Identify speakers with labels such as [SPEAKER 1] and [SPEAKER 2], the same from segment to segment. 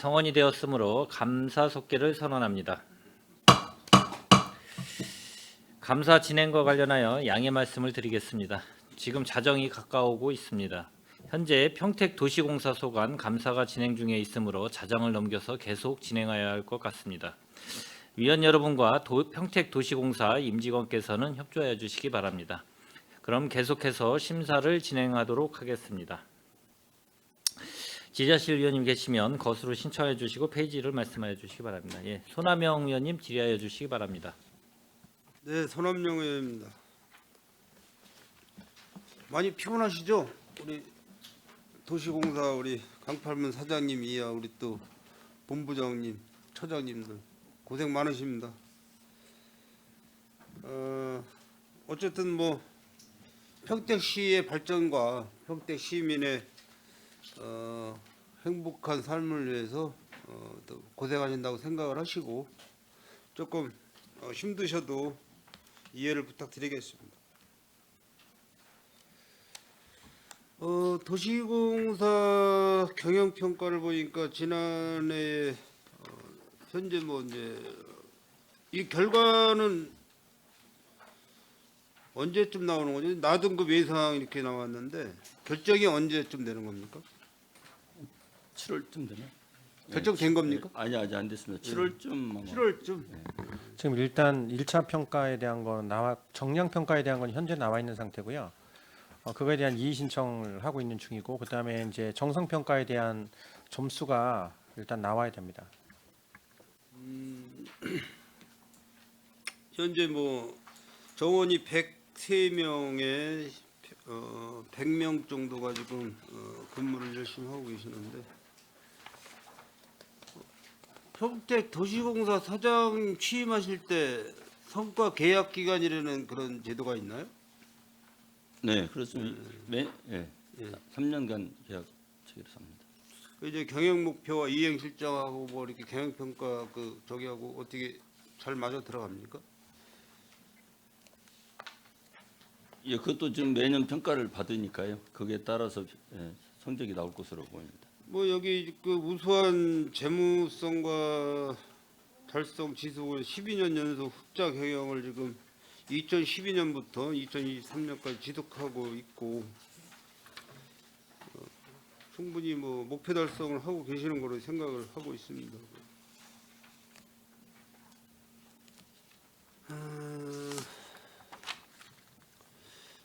[SPEAKER 1] 성원이 되었으므로 감사 속기를 선언합니다. 감사 진행과 관련하여 양해 말씀을 드리겠습니다. 지금 자정이 가까우고 있습니다. 현재 평택도시공사 소관 감사가 진행 중에 있으므로 자정을 넘겨서 계속 진행해야 할 것 같습니다. 위원 여러분과 평택도시공사 임직원께서는 협조해 주시기 바랍니다. 그럼 계속해서 심사를 진행하도록 하겠습니다. 지자실 위원님 계시면 거수로 신청해 주시고 페이지를 말씀해 주시기 바랍니다. 예, 손하명 위원님 질의하여 주시기 바랍니다.
[SPEAKER 2] 네, 손함영 의원입니다. 많이 피곤하시죠? 우리 도시공사 우리 강팔문 사장님 이하 우리 또 본부장님, 처장님들 고생 많으십니다. 어쨌든 뭐 평택시의 발전과 평택 시민의 행복한 삶을 위해서 또 고생하신다고 생각을 하시고 조금 힘드셔도 이해를 부탁드리겠습니다. 도시공사 경영평가를 보니까 지난해 현재 뭐 이제 이 결과는 언제쯤 나오는 거죠? 나등급 예상 이렇게 나왔는데 결정이 언제쯤 되는 겁니까?
[SPEAKER 3] 7월쯤 되나?
[SPEAKER 2] 결정된 겁니까?
[SPEAKER 3] 아니 아직 안 됐습니다. 7월쯤
[SPEAKER 2] 7월쯤.
[SPEAKER 4] 지금 일단 1차 평가에 대한 건 정량 평가에 대한 건 현재 나와 있는 상태고요. 그거에 대한 이의 신청을 하고 있는 중이고 그다음에 이제 정성 평가에 대한 점수가 일단 나와야 됩니다.
[SPEAKER 2] 현재 뭐 정원이 103명에 100명 정도가 지금 근무를 열심히 하고 계시는데 평택 도시공사 사장 취임하실 때 성과 계약 기간이라는 그런 제도가 있나요?
[SPEAKER 3] 네, 그렇습니다. 예. 3년간 계약 체계로 삽니다.
[SPEAKER 2] 이제 경영 목표와 이행 실정하고 뭐 이렇게 경영 평가 그 저기하고 어떻게 잘 맞아 들어갑니까?
[SPEAKER 3] 예, 그것도 지금 매년 평가를 받으니까요. 거기에 따라서 성적이 나올 것으로 보입니다.
[SPEAKER 2] 뭐 여기 그 우수한 재무성과 달성 지속을 12년 연속 흑자 경영을 지금 2012년부터 2023년까지 지속하고 있고 충분히 뭐 목표 달성을 하고 계시는 거로 생각을 하고 있습니다.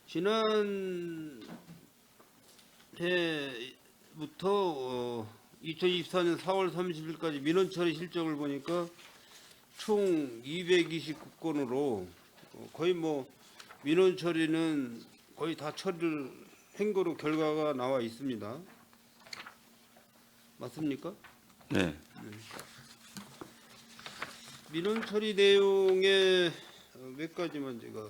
[SPEAKER 2] 지난 해부터 2024년 4월 30일까지 민원 처리 실적을 보니까 총 229건으로 거의 뭐 민원 처리는 거의 다 처리를 한 거로 결과가 나와 있습니다. 맞습니까?
[SPEAKER 3] 네.
[SPEAKER 2] 민원 처리 내용에 몇 가지만 제가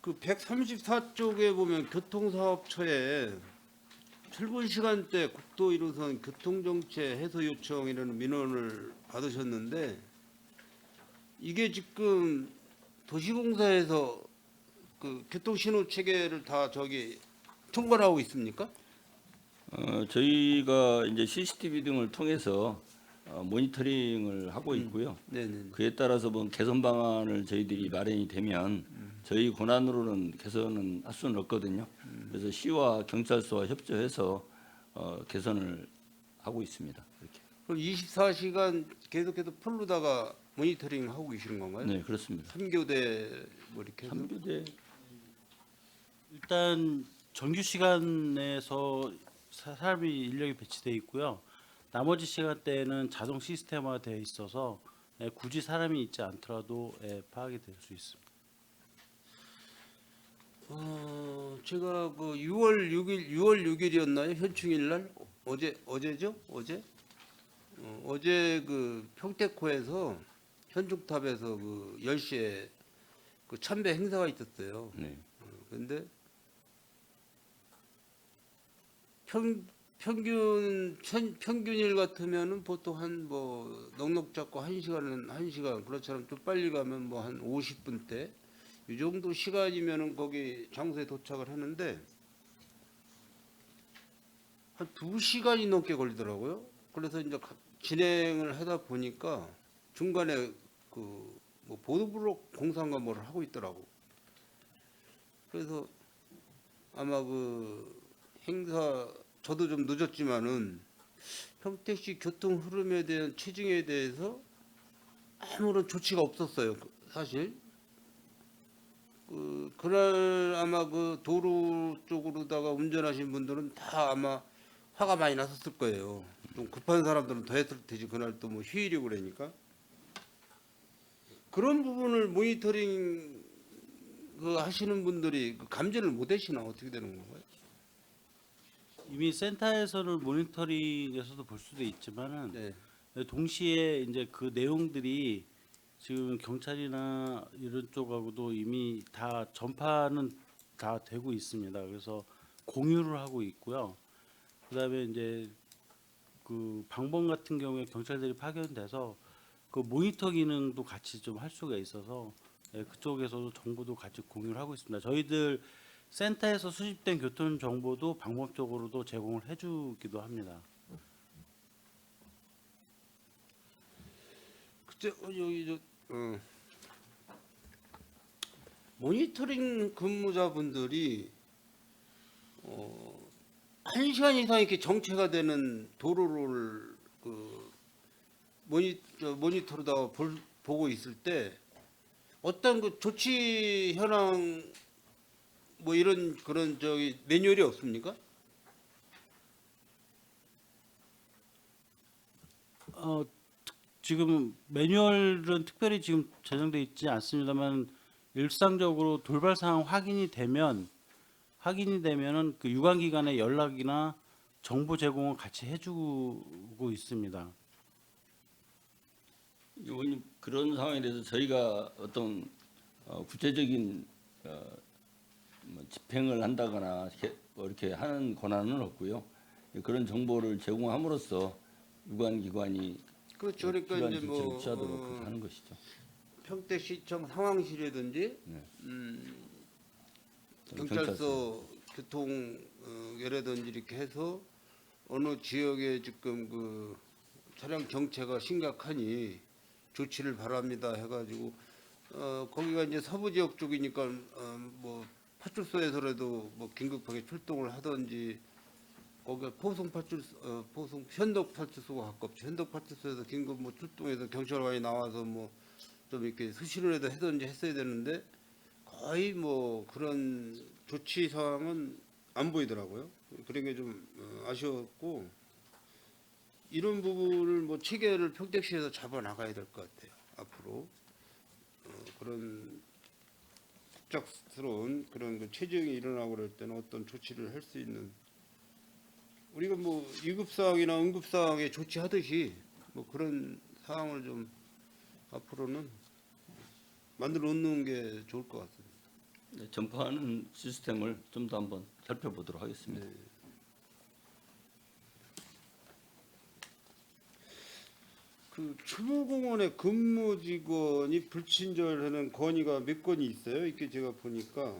[SPEAKER 2] 그 134쪽에 보면 교통사업처에 출근 시간대 국도 1호선 교통정체 해소 요청이라는 민원을 받으셨는데 이게 지금 도시공사에서 그 교통신호 체계를 다 저기 통과하고 있습니까?
[SPEAKER 3] 저희가 이제 CCTV 등을 통해서 모니터링을 하고 있고요.
[SPEAKER 2] 네네.
[SPEAKER 3] 그에 따라서 뭐 개선 방안을 저희들이 마련이 되면 저희 권한으로는 개선은 할 수는 없거든요. 그래서 시와 경찰서와 협조해서 개선을 하고 있습니다. 이렇게.
[SPEAKER 2] 그럼 24시간 계속해서 풀로다가 모니터링 하고 계시는 건가요?
[SPEAKER 3] 네, 그렇습니다.
[SPEAKER 2] 3교대 뭐 이렇게 해서?
[SPEAKER 3] 3교대
[SPEAKER 5] 일단 정규 시간에서 사람이 인력이 배치되어 있고요. 나머지 시간대에는 자동 시스템화되어 있어서 굳이 사람이 있지 않더라도 파악이 될 수 있습니다.
[SPEAKER 2] 제가 그 6월 6일이었나요? 현충일 날 어제죠? 어제 그 평택호에서 현충탑에서 그 10시에 그 참배 행사가 있었어요.
[SPEAKER 3] 네.
[SPEAKER 2] 근데 평균일 같으면은 보통 한 뭐 넉넉 잡고 1시간 그렇처럼 좀 빨리 가면 뭐 한 50분대 이 정도 시간이면은 거기 장소에 도착을 하는데 한 2시간이 넘게 걸리더라고요. 그래서 이제 진행을 하다 보니까 중간에 그 뭐 보도블록 공사인가 뭐를 하고 있더라고. 그래서 아마 그 행사 저도 좀 늦었지만은 평택시 교통 흐름에 대한 체증에 대해서 아무런 조치가 없었어요. 사실 그날 아마 그 도로 쪽으로다가 운전하신 분들은 다 아마 화가 많이 났었을 거예요. 좀 급한 사람들은 더 했을 테지. 그날 또 뭐 휴일이고 그러니까 그런 부분을 모니터링 그 하시는 분들이 그 감지를 못 하시나 어떻게 되는 건가요?
[SPEAKER 5] 이미 센터에서는 모니터링에서도 볼 수도 있지만은
[SPEAKER 2] 네.
[SPEAKER 5] 동시에 이제 그 내용들이 지금 경찰이나 이런 쪽하고도 이미 다 전파는 다 되고 있습니다. 그래서 공유를 하고 있고요. 그다음에 이제 그 방범 같은 경우에 경찰들이 파견돼서 그 모니터 기능도 같이 좀 할 수가 있어서 그쪽에서도 정보도 같이 공유를 하고 있습니다. 저희들 센터에서 수집된 교통 정보도 방법적으로도 제공을 해주기도 합니다.
[SPEAKER 2] 그때 여기 모니터링 근무자분들이 1시간 이상 이렇게 정체가 되는 도로를 그 모니터로다가 보고 있을 때 어떤 그 조치 현황 뭐 이런 그런 저기 매뉴얼이 없습니까?
[SPEAKER 5] 지금 매뉴얼은 특별히 지금 제정돼 있지 않습니다만 일상적으로 돌발 상황 확인이 되면은 그 유관기관의 연락이나 정보 제공을 같이 해주고 있습니다.
[SPEAKER 3] 의원님 그런 상황에 대해서 저희가 어떤 구체적인 뭐 집행을 한다거나 뭐 이렇게 하는 권한은 없고요. 그런 정보를 제공함으로써 유관기관이
[SPEAKER 2] 그렇죠. 그러니까
[SPEAKER 3] 필요한
[SPEAKER 2] 이제
[SPEAKER 3] 조치를
[SPEAKER 2] 뭐
[SPEAKER 3] 취하도록 그렇게 하는 것이죠.
[SPEAKER 2] 평택시청 상황실이라든지
[SPEAKER 3] 네.
[SPEAKER 2] 경찰서 교통 예라든지 이렇게 해서 어느 지역에 지금 그 차량 정체가 심각하니 조치를 바랍니다 해가지고 거기가 이제 서부 지역 쪽이니까 뭐 파출소에서라도 뭐 긴급하게 출동을 하든지 거기가 포송 현덕 파출소가 가깝죠. 현덕 파출소에서 긴급 뭐 출동해서 경찰관이 나와서 뭐 좀 이렇게 수신을 하든지 했어야 되는데 거의 뭐 그런 조치 사항은 안 보이더라고요. 그런 게 좀 아쉬웠고 이런 부분을 뭐 체계를 평택시에서 잡아 나가야 될 것 같아요. 앞으로 그런 갑작스러운 그런 그 체증이 일어나고 그럴 때는 어떤 조치를 할 수 있는 우리가 뭐 위급 상황이나 응급 상황에 조치하듯이 뭐 그런 상황을 좀 앞으로는 만들어 놓는 게 좋을 것 같습니다.
[SPEAKER 3] 네, 전파하는 시스템을 좀 더 한번 살펴보도록 하겠습니다.
[SPEAKER 2] 네. 그 추모공원의 근무 직원이 불친절하는 건의가 몇 건이 있어요. 이렇게 제가 보니까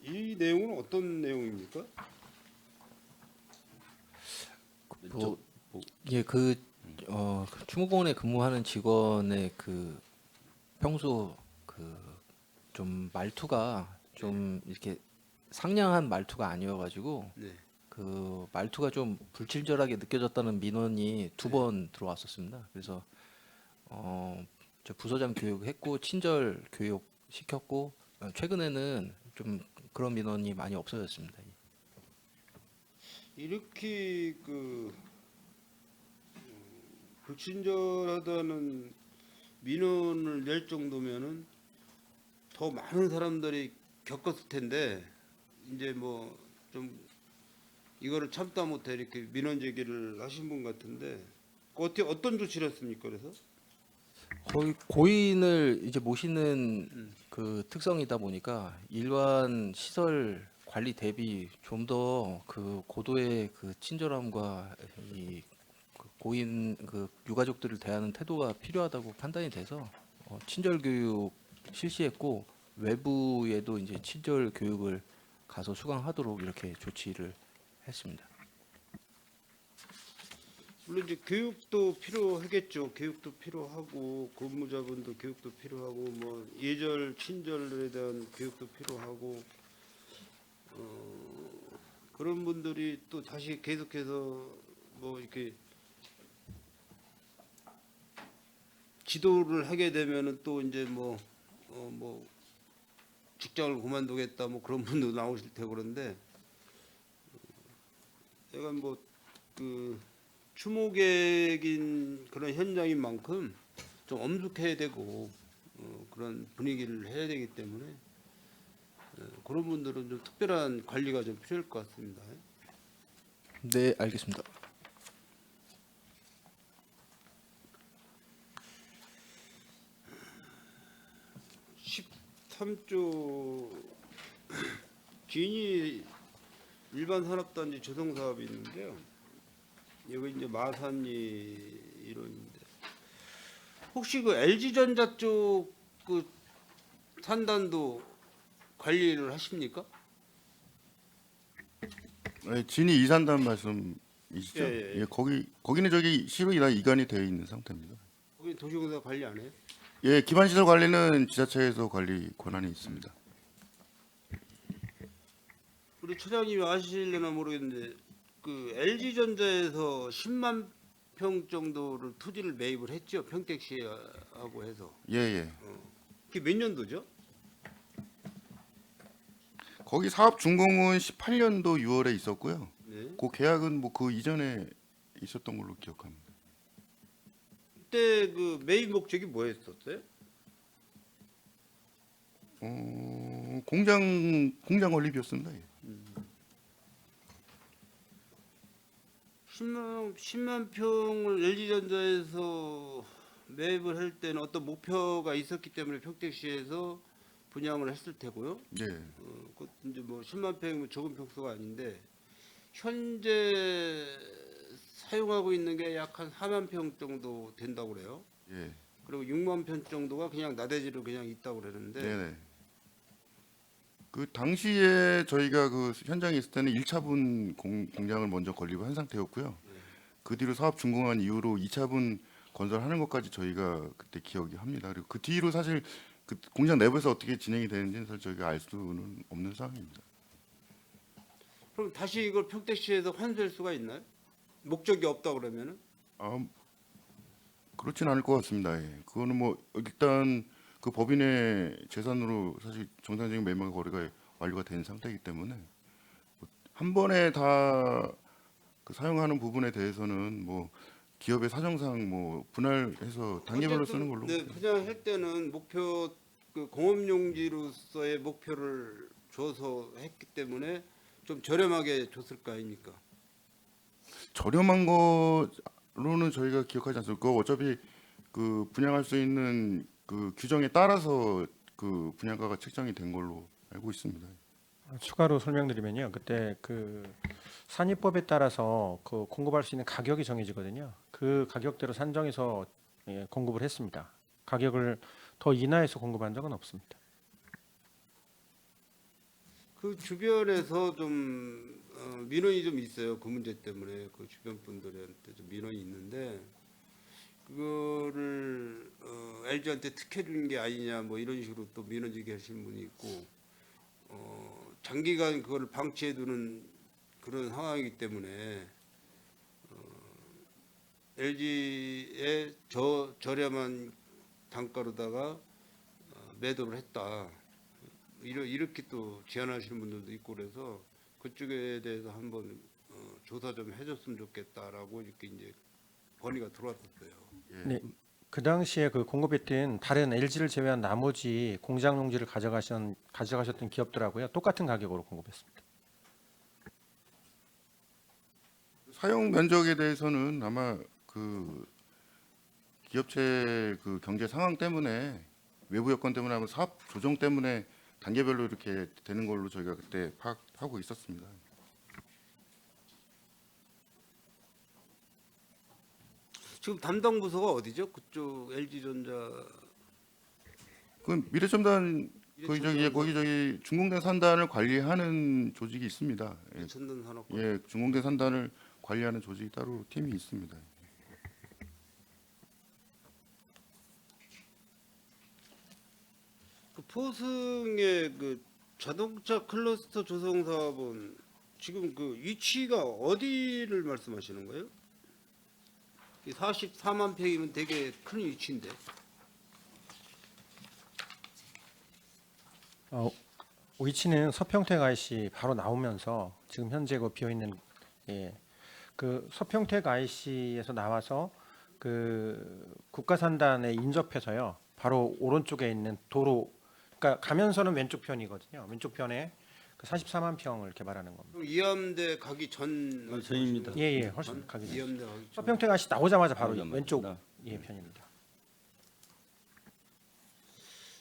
[SPEAKER 2] 이 내용은 어떤 내용입니까?
[SPEAKER 6] 뭐, 예, 그 추모공원에 근무하는 직원의 그 평소 그 좀 말투가 좀 이렇게 상냥한 말투가 아니어가지고
[SPEAKER 2] 네.
[SPEAKER 6] 그 말투가 좀 불친절하게 느껴졌다는 민원이 2번 들어왔었습니다. 그래서 저 부서장 교육했고 친절 교육 시켰고 최근에는 좀 그런 민원이 많이 없어졌습니다.
[SPEAKER 2] 이렇게 그 불친절하다는 민원을 낼 정도면은 더 많은 사람들이 겪었을 텐데 이제 뭐 좀 이거를 참다 못해 이렇게 민원 제기를 하신 분 같은데 그 어떤 조치를 했습니까? 그래서
[SPEAKER 6] 거의 고인을 이제 모시는 그 특성이다 보니까 일반 시설 관리 대비 좀 더 그 고도의 그 친절함과 이 그 고인 그 유가족들을 대하는 태도가 필요하다고 판단이 돼서 친절 교육 실시했고 외부에도 이제 친절 교육을 가서 수강하도록 이렇게 조치를 했습니다.
[SPEAKER 2] 물론 이제 교육도 필요하겠죠. 교육도 필요하고 근무자분도 교육도 필요하고 뭐 예절 친절에 대한 교육도 필요하고 그런 분들이 또 다시 계속해서 뭐 이렇게 지도를 하게 되면은 또 이제 뭐 직장을 그만두겠다 뭐 그런 분도 나오실 테고 그런데 제가 뭐 그 추모객인 그런 현장인 만큼 좀 엄숙해야 되고 그런 분위기를 해야 되기 때문에 그런 분들은 좀 특별한 관리가 좀 필요할 것 같습니다.
[SPEAKER 6] 네, 알겠습니다.
[SPEAKER 2] 삼조 진이 일반 산업단지 조성 사업이 있는데요. 여기 이제 마산리 이론인데 혹시 그 LG전자 쪽 그 산단도 관리를 하십니까?
[SPEAKER 7] 네, 진이 이산단 말씀이시죠?
[SPEAKER 2] 예, 예.
[SPEAKER 7] 거기는 저기 시로 이관이 되어 있는 상태입니다.
[SPEAKER 2] 거기 도시공사 관리 안 해요?
[SPEAKER 7] 예, 기반 시설 관리는 지자체에서 관리 권한이 있습니다.
[SPEAKER 2] 우리 처장님이 아실려나 모르겠는데 그 LG전자에서 10만 평 정도를 토지를 매입을 했죠. 평택시하고 해서.
[SPEAKER 7] 예, 예.
[SPEAKER 2] 그게 몇 년도죠?
[SPEAKER 7] 거기 사업 준공은 18년도 6월에 있었고요.
[SPEAKER 2] 네.
[SPEAKER 7] 그 계약은 뭐 그 이전에 있었던 걸로 기억합니다.
[SPEAKER 2] 그때 그 매입 목적이 뭐였었어요?
[SPEAKER 7] 공장 건립이었습니다. 예.
[SPEAKER 2] 10만 평을 LG전자에서 매입을 할 때는 어떤 목표가 있었기 때문에 평택시에서 분양을 했을 테고요.
[SPEAKER 7] 예.
[SPEAKER 2] 그 이제 뭐 10만 평이면 적은 평수가 아닌데 현재 사용하고 있는 게 약 한 4만 평 정도 된다고 그래요.
[SPEAKER 7] 예.
[SPEAKER 2] 그리고 6만 평 정도가 그냥 나대지로 그냥 있다고 그러는데
[SPEAKER 7] 네네. 그 당시에 저희가 그 현장에 있을 때는 1차분 공장을 먼저 건립을 한 상태였고요. 그 뒤로 사업 준공한 이후로 2차분 건설하는 것까지 저희가 그때 기억이 합니다. 그리고 그 뒤로 사실 그 공장 내부에서 어떻게 진행이 되는지는 사실 저희가 알 수는 없는 상황입니다.
[SPEAKER 2] 그럼 다시 이걸 평택시에서 환수할 수가 있나요? 목적이 없다 그러면은?
[SPEAKER 7] 그렇진 않을 것 같습니다. 예. 그거는 뭐 일단 그 법인의 재산으로 사실 정상적인 매매 거래가 완료가 된 상태이기 때문에 한 번에 다 그 사용하는 부분에 대해서는 뭐 기업의 사정상 뭐 분할해서 단계별로 쓰는 걸로.
[SPEAKER 2] 네, 분양할 때는 목표 그 공업용지로서의 목표를 줘서 했기 때문에 좀 저렴하게 줬을 거 아닙니까?
[SPEAKER 7] 저렴한 거로는 저희가 기억하지 않습니다. 그거 어차피 그 분양할 수 있는 그 규정에 따라서 그 분양가가 책정이 된 걸로 알고 있습니다.
[SPEAKER 4] 추가로 설명드리면요. 그때 그 산입법에 따라서 그 공급할 수 있는 가격이 정해지거든요. 그 가격대로 산정해서 공급을 했습니다. 가격을 더 인하해서 공급한 적은 없습니다.
[SPEAKER 2] 그 주변에서 좀 민원이 좀 있어요. 그 문제 때문에 그 주변 분들한테 좀 민원이 있는데 그거를 LG한테 특혜 준 게 아니냐 뭐 이런 식으로 또 민원 제기하시는 분이 있고 장기간 그거를 방치해 두는 그런 상황이기 때문에 LG의 저렴한 단가로다가 매도를 했다. 이렇게 또 제안하시는 분들도 있고 그래서 그쪽에 대해서 한번 조사 좀 해줬으면 좋겠다라고 이렇게 이제 건의가 들어왔었어요.
[SPEAKER 4] 네. 그 당시에 그 공급했던 다른 LG를 제외한 나머지 공장 용지를 가져가셨던 기업들하고요. 똑같은 가격으로 공급했습니다.
[SPEAKER 7] 사용 면적에 대해서는 아마 그 기업체 그 경제 상황 때문에 외부 여건 때문에 아마 사업 조정 때문에 단계별로 이렇게 되는 걸로 저희가 그때 파악하고 있었습니다.
[SPEAKER 2] 지금 담당 부서가 어디죠? 그쪽 LG전자
[SPEAKER 7] 그 미래첨단 거기 저기 중공대 산단을 관리하는 조직이 있습니다. 예,
[SPEAKER 2] 천든 산업.
[SPEAKER 7] 예, 중공대 산단을 관리하는 조직이 따로 팀이 있습니다.
[SPEAKER 2] 그 포승의 그 자동차 클러스터 조성 사업은 지금 그 위치가 어디를 말씀하시는 거예요? 44만 평이면 되게 큰 위치인데.
[SPEAKER 4] 위치는 서평택 IC 바로 나오면서 지금 현재 그 비어 있는 그 서평택 IC에서 나와서 그 국가산단에 인접해서요. 바로 오른쪽에 있는 도로, 그러니까 가면서는 왼쪽 편이거든요. 왼쪽 편에 그 44만 평을 개발하는 겁니다.
[SPEAKER 2] 그럼 이암대 가기 전
[SPEAKER 3] 전입니다.
[SPEAKER 4] 예, 훨씬 가기 전.
[SPEAKER 2] 이암대 가기 전.
[SPEAKER 4] 서평택 IC 나오자마자 바로
[SPEAKER 3] 나오자마자.
[SPEAKER 4] 왼쪽 편입니다.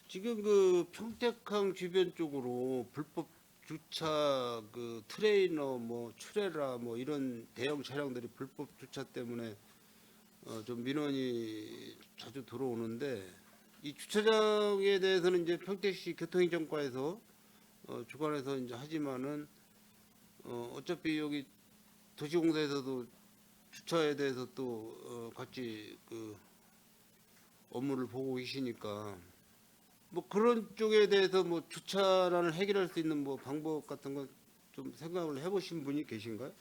[SPEAKER 2] 지금 그 평택항 주변 쪽으로 불법 주차 그 트레이너 뭐 트레라 뭐 이런 대형 차량들이 불법 주차 때문에 좀 민원이 자주 들어오는데 이 주차장에 대해서는 이제 평택시 교통행정과에서 주관해서 이제 하지만은 어차피 여기 도시공사에서도 주차에 대해서 또 같이 그 업무를 보고 계시니까 뭐 그런 쪽에 대해서 뭐 주차난을 해결할 수 있는 뭐 방법 같은 건 좀 생각을 해보신 분이 계신가요?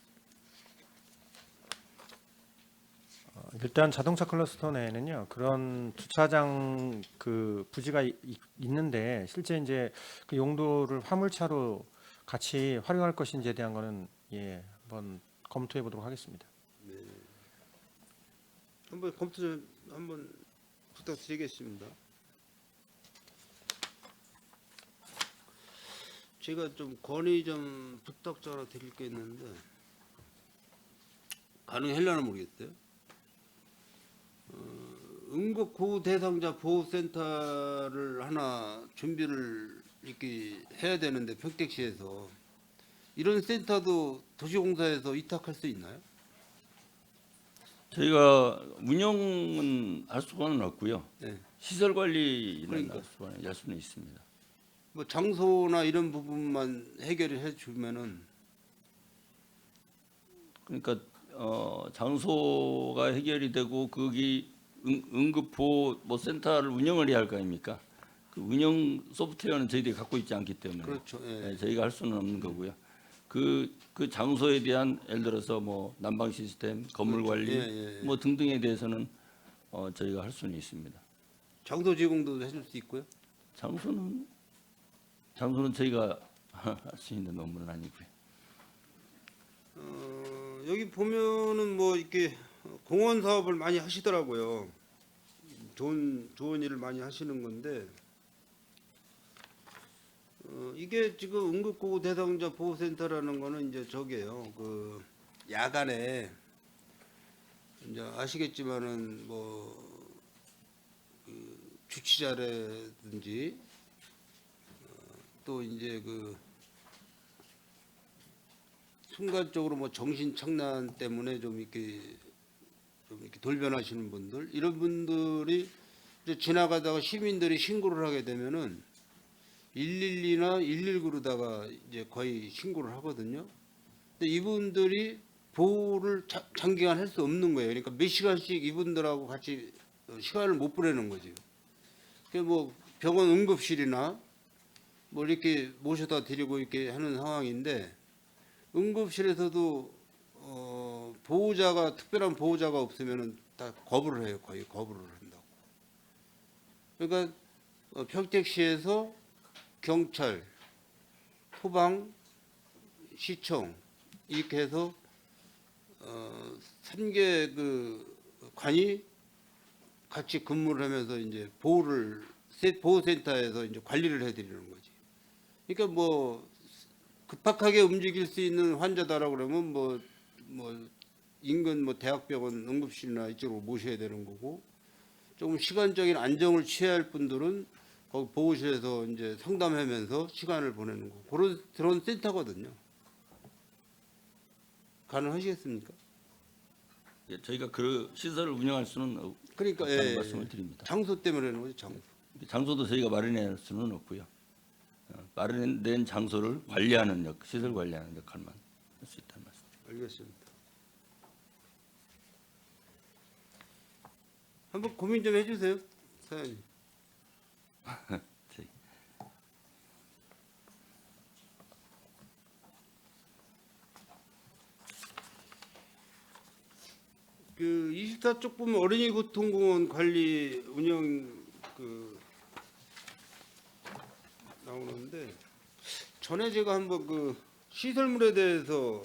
[SPEAKER 4] 일단 자동차 클러스터 내에는요 그런 주차장 그 부지가 있는데 실제 이제 그 용도를 화물차로 같이 활용할 것인지에 대한 거는 한번 검토해 보도록 하겠습니다.
[SPEAKER 2] 한번 검토 좀 한번 부탁드리겠습니다. 제가 좀 건의 좀 부탁자로 드릴 게 있는데 가능하려나 모르겠어요. 응급 고우 대상자 보호센터를 하나 준비를 이렇게 해야 되는데 평택시에서 이런 센터도 도시공사에서 위탁할 수 있나요?
[SPEAKER 3] 저희가 운영은 할 수는 없고요.
[SPEAKER 2] 네.
[SPEAKER 3] 시설 관리는
[SPEAKER 2] 그러니까.
[SPEAKER 3] 할 수는 있습니다.
[SPEAKER 2] 뭐 장소나 이런 부분만 해결을 해주면은
[SPEAKER 3] 그러니까 장소가 해결이 되고 거기 응급보호 뭐 센터를 운영을 해야 할 거 아닙니까? 그 운영 소프트웨어는 저희들이 갖고 있지 않기 때문에
[SPEAKER 2] 그렇죠. 예.
[SPEAKER 3] 저희가 할 수는 없는 거고요. 그 장소에 대한 예를 들어서 뭐 난방 시스템, 건물 관리
[SPEAKER 2] 예.
[SPEAKER 3] 뭐 등등에 대해서는 저희가 할 수는 있습니다.
[SPEAKER 2] 장소 제공도 해줄 수 있고요.
[SPEAKER 3] 장소는 저희가 할 수 있는 업무는 아니고요.
[SPEAKER 2] 여기 보면은 뭐 이렇게 공원 사업을 많이 하시더라고요. 좋은 일을 많이 하시는 건데 이게 지금 응급구호 대상자 보호센터라는 거는 이제 저게요. 그 야간에 이제 아시겠지만은 그 주치자라든지 또 이제 그 순간적으로 뭐 정신 착란 때문에 좀 이렇게 돌변하시는 분들 이런 분들이 이제 지나가다가 시민들이 신고를 하게 되면은 112나 119로다가 이제 거의 신고를 하거든요. 근데 이분들이 보호를 장기간 할 수 없는 거예요. 그러니까 몇 시간씩 이분들하고 같이 시간을 못 보내는 거죠. 그 뭐 병원 응급실이나 뭐 이렇게 모셔다 드리고 이렇게 하는 상황인데 응급실에서도 보호자가 특별한 보호자가 없으면은 다 거부를 해요. 거의 거부를 한다고. 그러니까 평택시에서 경찰, 소방, 시청 이렇게 해서 3개 그 관이 같이 근무를 하면서 이제 보호센터에서 이제 관리를 해드리는 거지. 그러니까 뭐 급박하게 움직일 수 있는 환자다라고 그러면 뭐 인근 뭐 대학병원 응급실이나 이쪽으로 모셔야 되는 거고 조금 시간적인 안정을 취해야 할 분들은 거기 보호실에서 이제 상담하면서 시간을 보내는 거 그런 센터거든요. 가능하시겠습니까?
[SPEAKER 3] 예, 저희가 그 시설을 운영할 수는
[SPEAKER 2] 그러니까
[SPEAKER 3] 없다는 말씀을 드립니다.
[SPEAKER 2] 장소 때문에 그런 거죠. 장소.
[SPEAKER 3] 장소도 저희가 마련할 수는 없고요. 마련된 장소를 관리하는 시설 관리하는 역할만 할 수 있다는 말씀.
[SPEAKER 2] 알겠습니다. 한번 고민 좀 해주세요, 사장님.
[SPEAKER 3] 저희
[SPEAKER 2] 그 24쪽 보면 어린이 교통공원 관리 운영 그 나오는데 전에 제가 한번 그 시설물에 대해서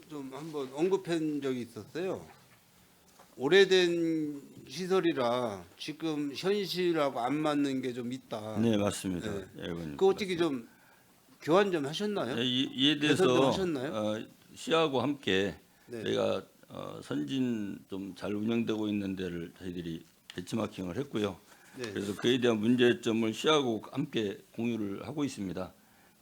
[SPEAKER 2] 좀 한번 언급한 적이 있었어요. 오래된 시설이라 지금 현실하고 안 맞는 게 좀 있다.
[SPEAKER 3] 네, 맞습니다.
[SPEAKER 2] 네.
[SPEAKER 3] 예, 의원님.
[SPEAKER 2] 그 어떻게 좀 교환 좀 하셨나요?
[SPEAKER 3] 네, 이에
[SPEAKER 2] 개선 좀
[SPEAKER 3] 대해서
[SPEAKER 2] 하셨나요?
[SPEAKER 3] 시하고 함께
[SPEAKER 2] 네.
[SPEAKER 3] 저희가 선진 좀 잘 운영되고 있는 데를 저희들이 배치마킹을 했고요.
[SPEAKER 2] 네.
[SPEAKER 3] 그래서 그에 대한 문제점을 시하고 함께 공유를 하고 있습니다.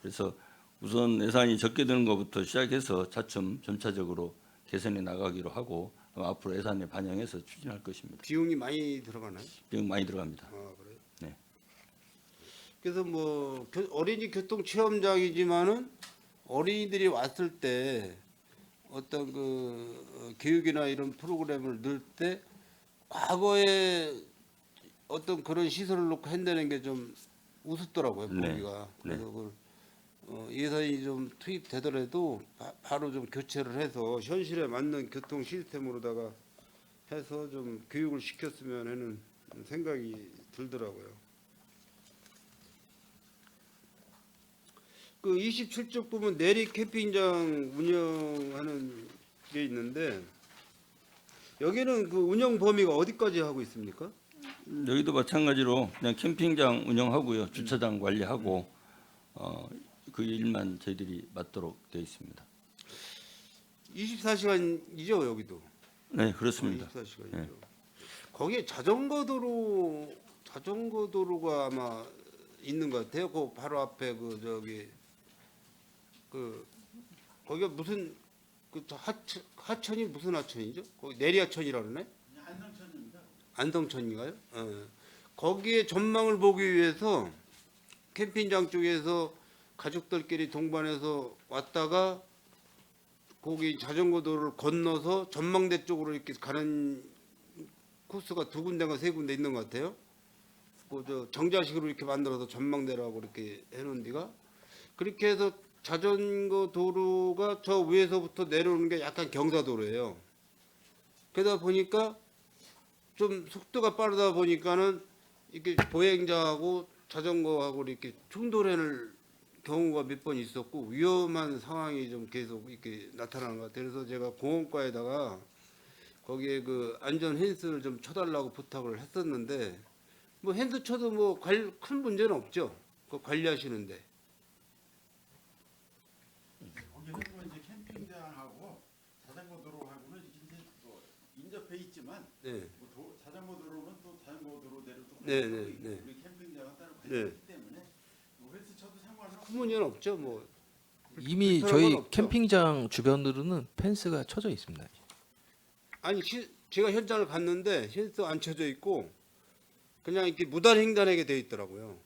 [SPEAKER 3] 그래서 우선 예산이 적게 드는 것부터 시작해서 차츰 점차적으로 개선해 나가기로 하고 앞으로 예산에 반영해서 추진할 것입니다.
[SPEAKER 2] 비용이 많이 들어가나요?
[SPEAKER 3] 비용 많이 들어갑니다.
[SPEAKER 2] 아 그래요?
[SPEAKER 3] 네.
[SPEAKER 2] 그래서 뭐 어린이 교통 체험장이지만은 어린이들이 왔을 때 어떤 그 교육이나 이런 프로그램을 넣을 때 과거에 어떤 그런 시설을 놓고 한다는 게 좀 우습더라고요,
[SPEAKER 3] 네.
[SPEAKER 2] 보기가. 그래서 그걸 예산이 좀 투입되더라도 바로 좀 교체를 해서 현실에 맞는 교통 시스템으로다가 해서 좀 교육을 시켰으면 하는 생각이 들더라고요. 그 27쪽 보면 내리 캠핑장 운영하는 게 있는데 여기는 그 운영 범위가 어디까지 하고 있습니까?
[SPEAKER 3] 여기도 마찬가지로 그냥 캠핑장 운영하고요, 주차장 관리하고 그 일만 저희들이 맡도록 되어 있습니다.
[SPEAKER 2] 24시간이죠 여기도.
[SPEAKER 3] 네, 그렇습니다.
[SPEAKER 2] 24시간이죠.
[SPEAKER 3] 네.
[SPEAKER 2] 거기에 자전거 도로가 아마 있는 것 같아요. 그 바로 앞에 그 저기 그 거기가 무슨 그 하천이 무슨 하천이죠? 거기 내리하천이라 그러네? 안성천인가요? 거기에 전망을 보기 위해서 캠핑장 쪽에서 가족들끼리 동반해서 왔다가 거기 자전거 도로를 건너서 전망대 쪽으로 이렇게 가는 코스가 두 군데가 세 군데 있는 것 같아요. 그 정자식으로 이렇게 만들어서 전망대라고 이렇게 해놓은 데가 그렇게 해서 자전거 도로가 저 위에서부터 내려오는 게 약간 경사도로예요. 그러다 보니까 좀 속도가 빠르다 보니까는 이렇게 보행자하고 자전거하고 이렇게 충돌하는 경우가 몇 번 있었고 위험한 상황이 좀 계속 이렇게 나타나는 것 같아요. 그래서 제가 공원과에다가 거기에 그 안전 펜스를 좀 쳐달라고 부탁을 했었는데 뭐 펜스 쳐도 뭐 큰 문제는 없죠. 그 관리하시는데.
[SPEAKER 8] 거기는 뭐 이제 캠핑장하고 자전거 도로하고는 이제 또 인접해 있지만
[SPEAKER 2] 네.
[SPEAKER 8] 뭐 자전거 도로는 또 자전거 도로대로 또
[SPEAKER 2] 네,
[SPEAKER 8] 가지고
[SPEAKER 2] 네,
[SPEAKER 8] 있고
[SPEAKER 2] 네.
[SPEAKER 8] 우리 캠핑장은 따로
[SPEAKER 2] 네.
[SPEAKER 8] 가지고 있기 때문에 뭐 헬스 쳐도 상관은
[SPEAKER 2] 큰 문제는 없죠. 뭐
[SPEAKER 6] 이미
[SPEAKER 2] 불편한
[SPEAKER 6] 저희
[SPEAKER 2] 건 없죠.
[SPEAKER 6] 캠핑장 주변으로는 펜스가 쳐져 있습니다.
[SPEAKER 2] 아니 제가 현장을 갔는데 펜스 안 쳐져 있고 그냥 이렇게 무단 횡단하게 돼 있더라고요.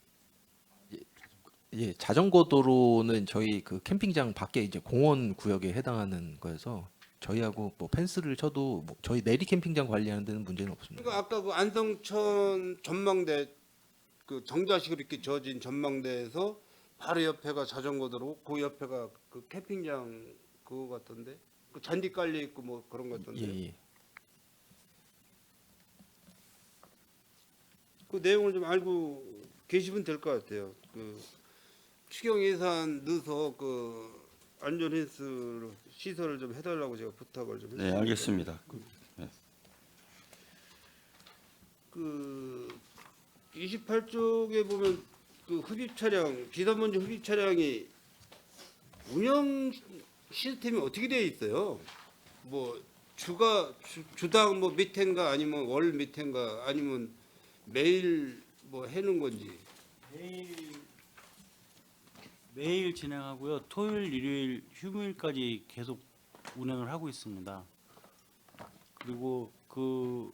[SPEAKER 6] 예, 자전거 도로는 저희 그 캠핑장 밖에 이제 공원 구역에 해당하는 거여서 저희하고 뭐 펜스를 쳐도 뭐 저희 내리 캠핑장 관리하는 데는 문제는 없습니다.
[SPEAKER 2] 그러니까 아까 그 안성천 전망대 그 정자식으로 이렇게 저어진 전망대에서 바로 옆에가 자전거 도로, 그 옆에가 그 캠핑장 그거 같던데, 그 잔디 깔려 있고 뭐 그런 것 같던데.
[SPEAKER 6] 예, 예.
[SPEAKER 2] 그 내용을 좀 알고 계시면 될 것 같아요. 그 추경 예산 넣어서 그 안전 펜스 시설을 좀 해달라고 제가 부탁을 좀
[SPEAKER 3] 네,
[SPEAKER 2] 했습니다.
[SPEAKER 3] 알겠습니다.
[SPEAKER 2] 그 28쪽에 보면 그 흡입 차량, 비단먼지 흡입 차량이 운영 시스템이 어떻게 되어 있어요? 뭐 주당 뭐 몇 회인가 아니면 월 몇 회인가 아니면 매일 뭐 해는 건지.
[SPEAKER 5] 매일 진행하고요. 토요일, 일요일, 휴무일까지 계속 운행을 하고 있습니다. 그리고 그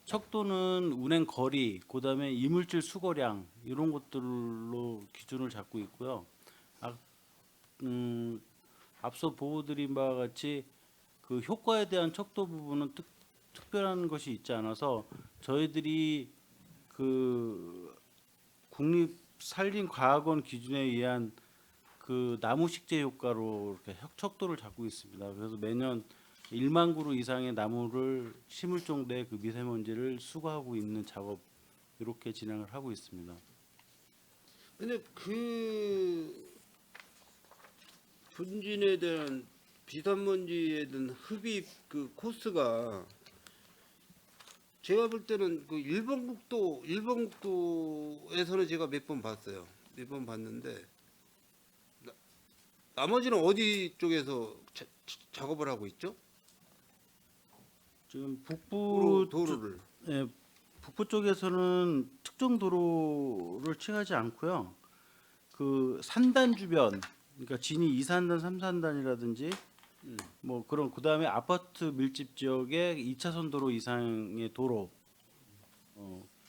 [SPEAKER 5] 척도는 운행 거리, 그다음에 이물질 수거량 이런 것들로 기준을 잡고 있고요. 앞서 보고드린 바와 같이 그 효과에 대한 척도 부분은 특별한 것이 있지 않아서 저희들이 그 국립산림과학원 기준에 의한 그 나무 식재 효과로 이렇게 척도를 잡고 있습니다. 그래서 매년 1만 그루 이상의 나무를 심을 정도의 그 미세먼지를 수거하고 있는 작업 이렇게 진행을 하고 있습니다.
[SPEAKER 2] 근데 그 분진에 대한 비산먼지에 대한 흡입 그 코스가 제가 볼 때는 그 일본 국도에서는 제가 몇 번 봤어요. 몇 번 봤는데 나머지는 어디 쪽에서 작업을 하고 있죠?
[SPEAKER 5] 지금 북부
[SPEAKER 2] 도로를.
[SPEAKER 5] 예, 북부 쪽에서는 특정 도로를 칭하지 않고요. 그 산단 주변, 그러니까 진이 2산단, 3산단이라든지 뭐 그런 그다음에 아파트 밀집 지역의 2차선 도로 이상의 도로.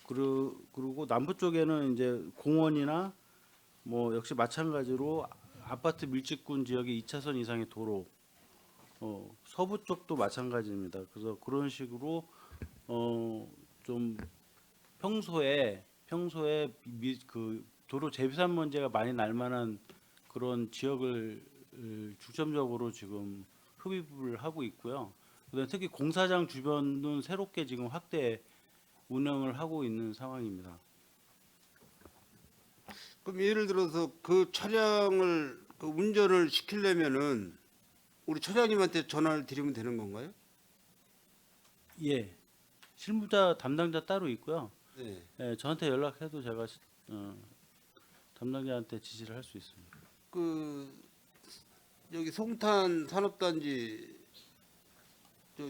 [SPEAKER 5] 그리고 남부 쪽에는 이제 공원이나 뭐 역시 마찬가지로 아파트 밀집군 지역의 2차선 이상의 도로. 서부 쪽도 마찬가지입니다. 그래서 그런 식으로 좀 평소에 그 도로 재비산 문제가 많이 날 만한 그런 지역을 중점적으로 지금 흡입을 하고 있고요. 그다음에 특히 공사장 주변은 새롭게 지금 확대 운영을 하고 있는 상황입니다.
[SPEAKER 2] 그럼 예를 들어서 그 차량을 그 운전을 시키려면은 우리 차장님한테 전화를 드리면 되는 건가요?
[SPEAKER 5] 예, 실무자 담당자 따로 있고요.
[SPEAKER 2] 네.
[SPEAKER 5] 예, 저한테 연락해도 제가 담당자한테 지시를 할 수 있습니다.
[SPEAKER 2] 그 여기 송탄 산업단지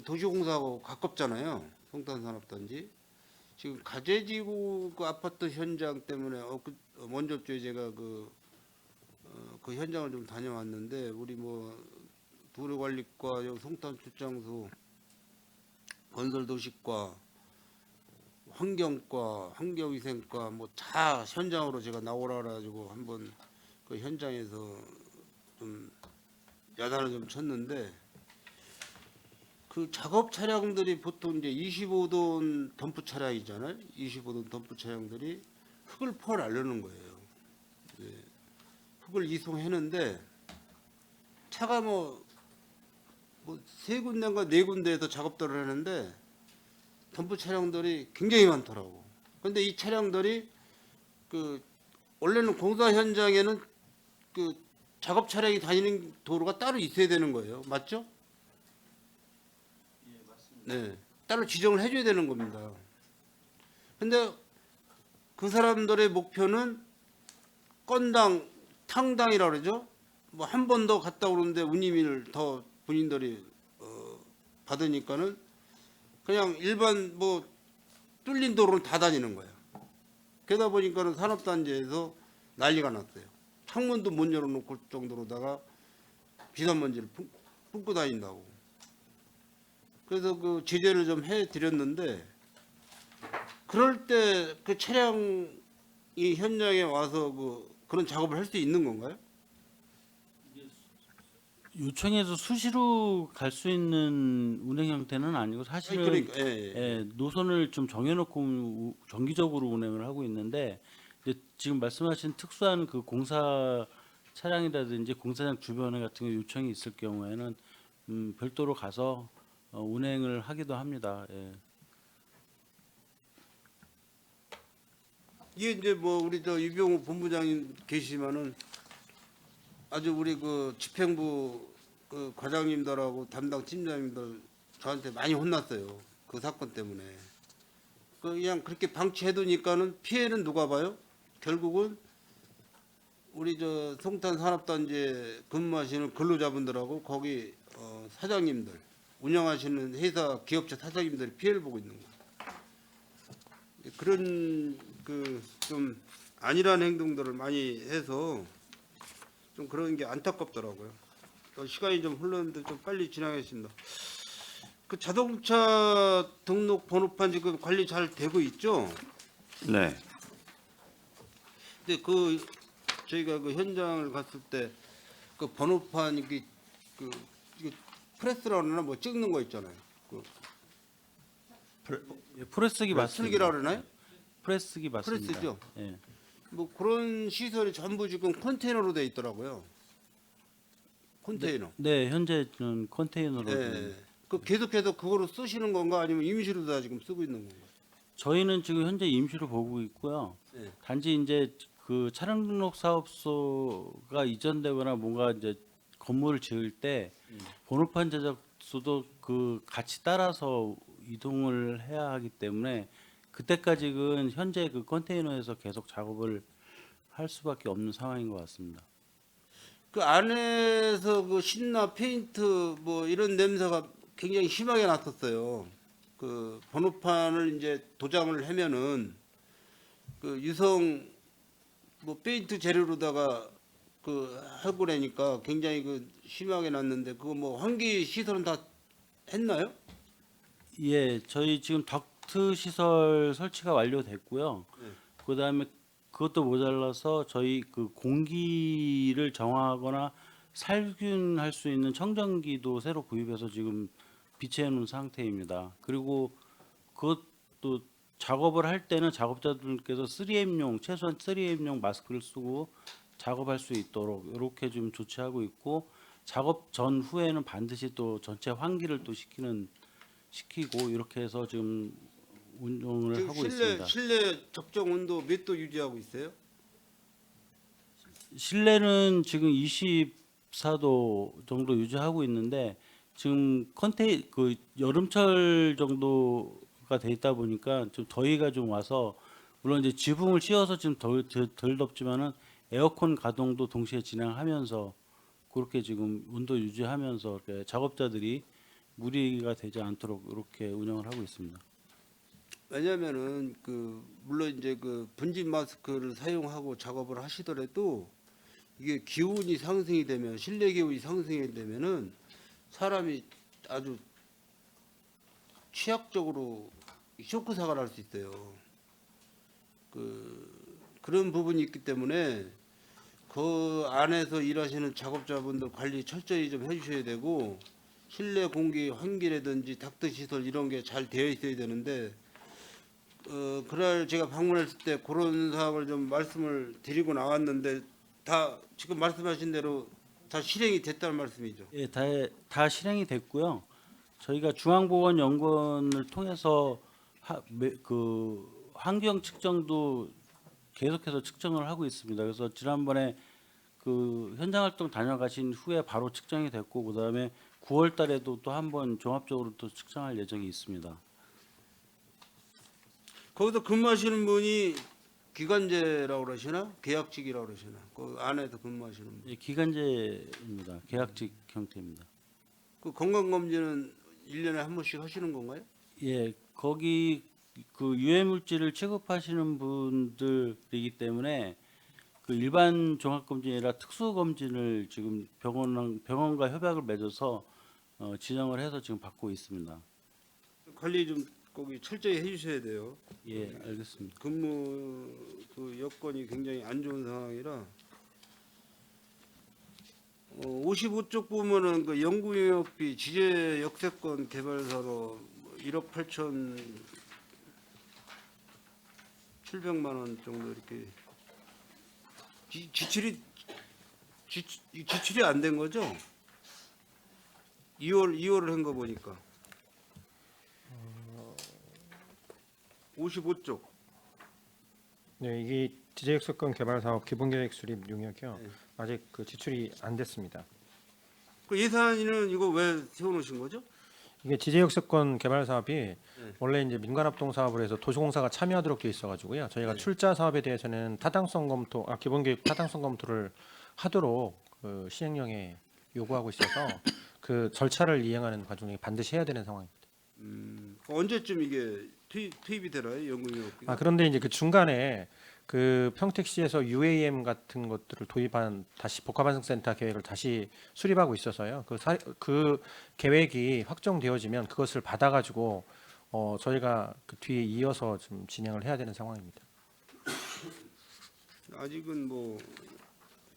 [SPEAKER 2] 도시공사하고 가깝잖아요. 송탄 산업단지. 지금 가재지구 그 아파트 현장 때문에 먼저 주에 제가 그 현장을 좀 다녀왔는데 우리 뭐 도로관리과, 여기 송탄 출장소, 건설도시과, 환경과, 환경위생과 뭐 다 현장으로 제가 나오라 그래가지고 한번 그 현장에서 좀 야단을 좀 쳤는데 그 작업 차량들이 보통 이제 25돈 덤프 차량이잖아요. 25돈 덤프 차량들이 흙을 퍼나르는 거예요. 흙을 이송했는데 차가 뭐 세 군데인가 네 군데에서 작업들을 하는데 덤프 차량들이 굉장히 많더라고. 근데 이 차량들이 그 원래는 공사 현장에는 그 작업 차량이 다니는 도로가 따로 있어야 되는 거예요. 맞죠? 네. 따로 지정을 해줘야 되는 겁니다. 근데 그 사람들의 목표는 건당, 탕당이라고 그러죠. 뭐 한 번 더 갔다 오는데 운임을 더 본인들이 받으니까는 그냥 일반 뭐 뚫린 도로는 다 다니는 거예요. 그러다 보니까는 산업단지에서 난리가 났어요. 창문도 못 열어놓을 정도로다가 비산먼지를 뿜고 다닌다고. 그래서 그 제재를 좀 해드렸는데 그럴 때 그 차량이 현장에 와서 그런 작업을 할 수 있는 건가요?
[SPEAKER 5] 요청해서 수시로 갈 수 있는 운행 형태는 아니고 사실은
[SPEAKER 2] 그러니까, 예.
[SPEAKER 5] 예, 노선을 좀 정해놓고 정기적으로 운행을 하고 있는데 이제 지금 말씀하신 특수한 그 공사 차량이라든지 공사장 주변에 같은 거 요청이 있을 경우에는 별도로 가서 운행을 하기도 합니다. 예.
[SPEAKER 2] 이게 이제 뭐 우리 저 유병우 본부장님 계시지만은 아주 우리 그 집행부 그 과장님들하고 담당 팀장님들 저한테 많이 혼났어요. 그 사건 때문에. 그냥 그렇게 방치해두니까는 피해는 누가 봐요? 결국은 우리 저 송탄 산업단지에 근무하시는 근로자분들하고 거기 사장님들, 운영하시는 회사 기업체 사장님들이 피해를 보고 있는 거예요. 그런 그 좀 안일한 행동들을 많이 해서 좀 그런 게 안타깝더라고요. 또 시간이 좀 흘렀는데 좀 빨리 진행하겠습니다. 그 자동차 등록 번호판 지금 관리 잘 되고 있죠?
[SPEAKER 3] 네.
[SPEAKER 2] 근데 그 저희가 그 현장을 갔을 때 그 번호판 이게 이게 프레스라고 그러나 뭐 찍는 거 있잖아요. 그
[SPEAKER 5] 예, 프레스기 맞습니다.
[SPEAKER 2] 슬기라고 그러나요?
[SPEAKER 5] 프레스기 맞습니다.
[SPEAKER 2] 프레스죠?
[SPEAKER 5] 예.
[SPEAKER 2] 뭐 그런 시설이 전부 지금 컨테이너로 돼 있더라고요. 컨테이너.
[SPEAKER 5] 네, 현재는 컨테이너로.
[SPEAKER 2] 예. 그 계속해서 그거로 쓰시는 건가 아니면 임시로 다 지금 쓰고 있는 건가?
[SPEAKER 5] 저희는 지금 현재 임시로 보고 있고요.
[SPEAKER 2] 네.
[SPEAKER 5] 단지 이제 그 차량 등록 사업소가 이전되거나 뭔가 이제 건물을 지을 때 번호판 제작소도 그 같이 따라서 이동을 해야 하기 때문에 그때까지는 현재 그 컨테이너에서 계속 작업을 할 수밖에 없는 상황인 것 같습니다.
[SPEAKER 2] 그 안에서 그 신나 페인트 뭐 이런 냄새가 굉장히 심하게 났었어요. 그 번호판을 이제 도장을 하면은 그 유성 뭐 페인트 재료로다가 그 하고 그러니까 굉장히 그 심하게 났는데 그거 뭐 환기 시설은 다 했나요?
[SPEAKER 5] 예, 저희 지금 덕트 시설 설치가 완료됐고요.
[SPEAKER 2] 네.
[SPEAKER 5] 그다음에 그것도 모자라서 저희 그 공기를 정화하거나 살균할 수 있는 청정기도 새로 구입해서 지금 비치해 놓은 상태입니다. 그리고 그것도 작업을 할 때는 작업자들께서 3M용 최소한 3M용 마스크를 쓰고 작업할 수 있도록 이렇게 좀 조치하고 있고 작업 전후에는 반드시 또 전체 환기를 또 시키고 이렇게 해서 지금 운영을
[SPEAKER 2] 지금
[SPEAKER 5] 하고 있습니다.
[SPEAKER 2] 실내 적정 온도 몇 도 유지하고 있어요?
[SPEAKER 5] 실내는 지금 24도 정도 유지하고 있는데 지금 그 여름철 정도가 돼 있다 보니까 좀 더위가 좀 와서 물론 이제 지붕을 씌워서 지금 덜 덥지만은 에어컨 가동도 동시에 진행하면서 그렇게 지금 온도 유지하면서 이렇게 작업자들이 무리가 되지 않도록 이렇게 운영을 하고 있습니다.
[SPEAKER 2] 왜냐면은 그 물론 이제 그 분진 마스크를 사용하고 작업을 하시더라도 이게 기온이 상승이 되면 실내 기온이 상승이 되면은 사람이 아주 취약적으로 쇼크 사고를 할 수 있어요. 그런 부분이 있기 때문에 그 안에서 일하시는 작업자분들 관리 철저히 좀 해주셔야 되고 실내 공기 환기라든지 닥터 시설 이런 게 잘 되어 있어야 되는데 그날 제가 방문했을 때 그런 사항을 좀 말씀을 드리고 나왔는데 다 지금 말씀하신 대로 다 실행이 됐다는 말씀이죠.
[SPEAKER 5] 예, 다 실행이 됐고요. 저희가 중앙보건연구원을 통해서 그 환경 측정도 계속해서 측정을 하고 있습니다. 그래서 지난번에 그 현장 활동 다녀가신 후에 바로 측정이 됐고 그다음에 9월 달에도 또 한 번 종합적으로 또 측정할 예정이 있습니다.
[SPEAKER 2] 거기서 근무하시는 분이 기관제라고 그러시나 계약직이라고 그러시나 그 안에서 근무하시는 분.
[SPEAKER 5] 예, 기간제입니다. 계약직 형태입니다.
[SPEAKER 2] 그 건강검진은 1년에 한 번씩 하시는 건가요?
[SPEAKER 5] 예, 거기 그 유해 물질을 취급하시는 분들이기 때문에 그 일반 종합 검진이 아니라 특수 검진을 지금 병원과 협약을 맺어서 지정을 해서 지금 받고 있습니다.
[SPEAKER 2] 관리 좀 거기 철저히 해주셔야 돼요.
[SPEAKER 5] 예, 알겠습니다.
[SPEAKER 2] 근무 그 여건이 굉장히 안 좋은 상황이라 55쪽 보면은 그 연구용역비 지제 역세권 개발사로 1억 8,700만 원 정도 이렇게 지출이 안 된 거죠? 2월을 한 거 보니까 55쪽.
[SPEAKER 4] 네, 이게 지제역세권 개발 사업 기본계획 수립 용역이요.
[SPEAKER 2] 네.
[SPEAKER 4] 아직 그 지출이 안 됐습니다.
[SPEAKER 2] 그 예산위는 이거 왜 세워놓으신 거죠?
[SPEAKER 4] 이게 지제역세권 개발 사업이 원래 이제 민간합동 사업을 해서 도시공사가 참여하도록 돼 있어가지고요. 저희가
[SPEAKER 2] 네.
[SPEAKER 4] 출자 사업에 대해서는 기본계획 타당성 검토를 하도록 그 시행령에 요구하고 있어서 그 절차를 이행하는 과정에 반드시 해야 되는 상황입니다.
[SPEAKER 2] 언제쯤 이게 투입이 되나요, 연구용역비?
[SPEAKER 4] 그런데 이제 그 중간에 그 평택시에서 UAM 같은 것들을 도입한 다시 복합환승센터 계획을 다시 수립하고 있어서요. 그 계획이 확정되어지면 그것을 받아가지고 저희가 그 뒤에 이어서 좀 진행을 해야 되는 상황입니다.
[SPEAKER 2] 아직은 뭐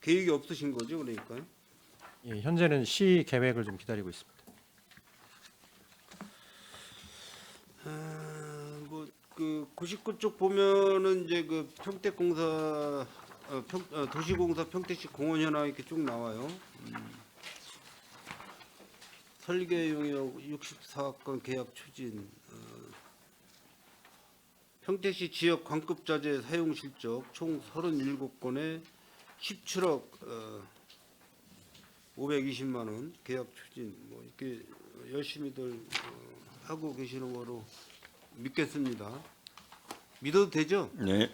[SPEAKER 2] 계획이 없으신 거죠, 그러니까.
[SPEAKER 4] 예, 현재는 시 계획을 좀 기다리고 있습니다.
[SPEAKER 2] 뭐그 99쪽 보면은 이제 그 평택공사 도시공사 평택시 공원 현황 이렇게 쭉 나와요. 설계 용역 64건 계약 추진. 평택시 지역 광급자재 사용 실적 총 37건에 17억 520만 원 계약 추진. 뭐 이렇게 열심히들 하고 계시는 거로 믿겠습니다. 믿어도 되죠?
[SPEAKER 3] 네.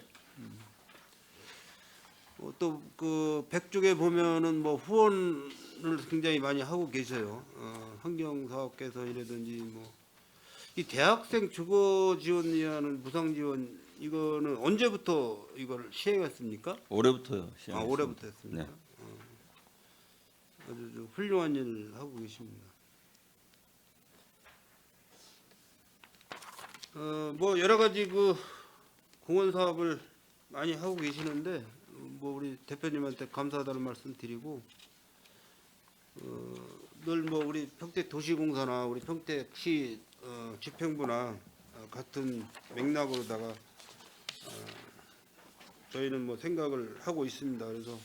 [SPEAKER 2] 또 그 백쪽에 보면은 뭐 후원을 굉장히 많이 하고 계셔요. 환경사업개선이라든지 뭐 이 대학생 주거 지원이라는 무상 지원 이거는 언제부터 이걸 시행했습니까?
[SPEAKER 3] 올해부터요. 시행했습니다.
[SPEAKER 2] 올해부터 했습니까?
[SPEAKER 3] 네.
[SPEAKER 2] 아주 좀 훌륭한 일 하고 계십니다. 뭐 여러 가지 그 공원 사업을 많이 하고 계시는데 뭐 우리 대표님한테 감사하다는 말씀 드리고 늘 뭐 우리 평택도시공사나 우리 평택시 집행부나 같은 맥락으로다가 저희는 뭐 생각을 하고 있습니다. 그래서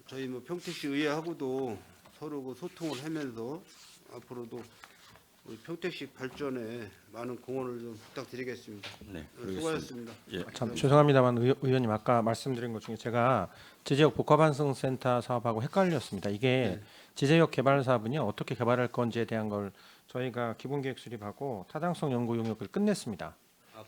[SPEAKER 2] 저희 뭐 평택시 의회하고도 서로 그 소통을 하면서 앞으로도 우리 평택시 발전에 많은 공헌을 좀 부탁드리겠습니다.
[SPEAKER 3] 네.
[SPEAKER 2] 수고하셨습니다.
[SPEAKER 3] 예.
[SPEAKER 4] 참 죄송합니다만 의원님 아까 말씀드린 것 중에 제가 지제역 복합환승센터 사업하고 헷갈렸습니다. 이게 지제역 개발 사업은요 어떻게 개발할 건지에 대한 걸 저희가 기본계획 수립하고 타당성 연구 용역을 끝냈습니다.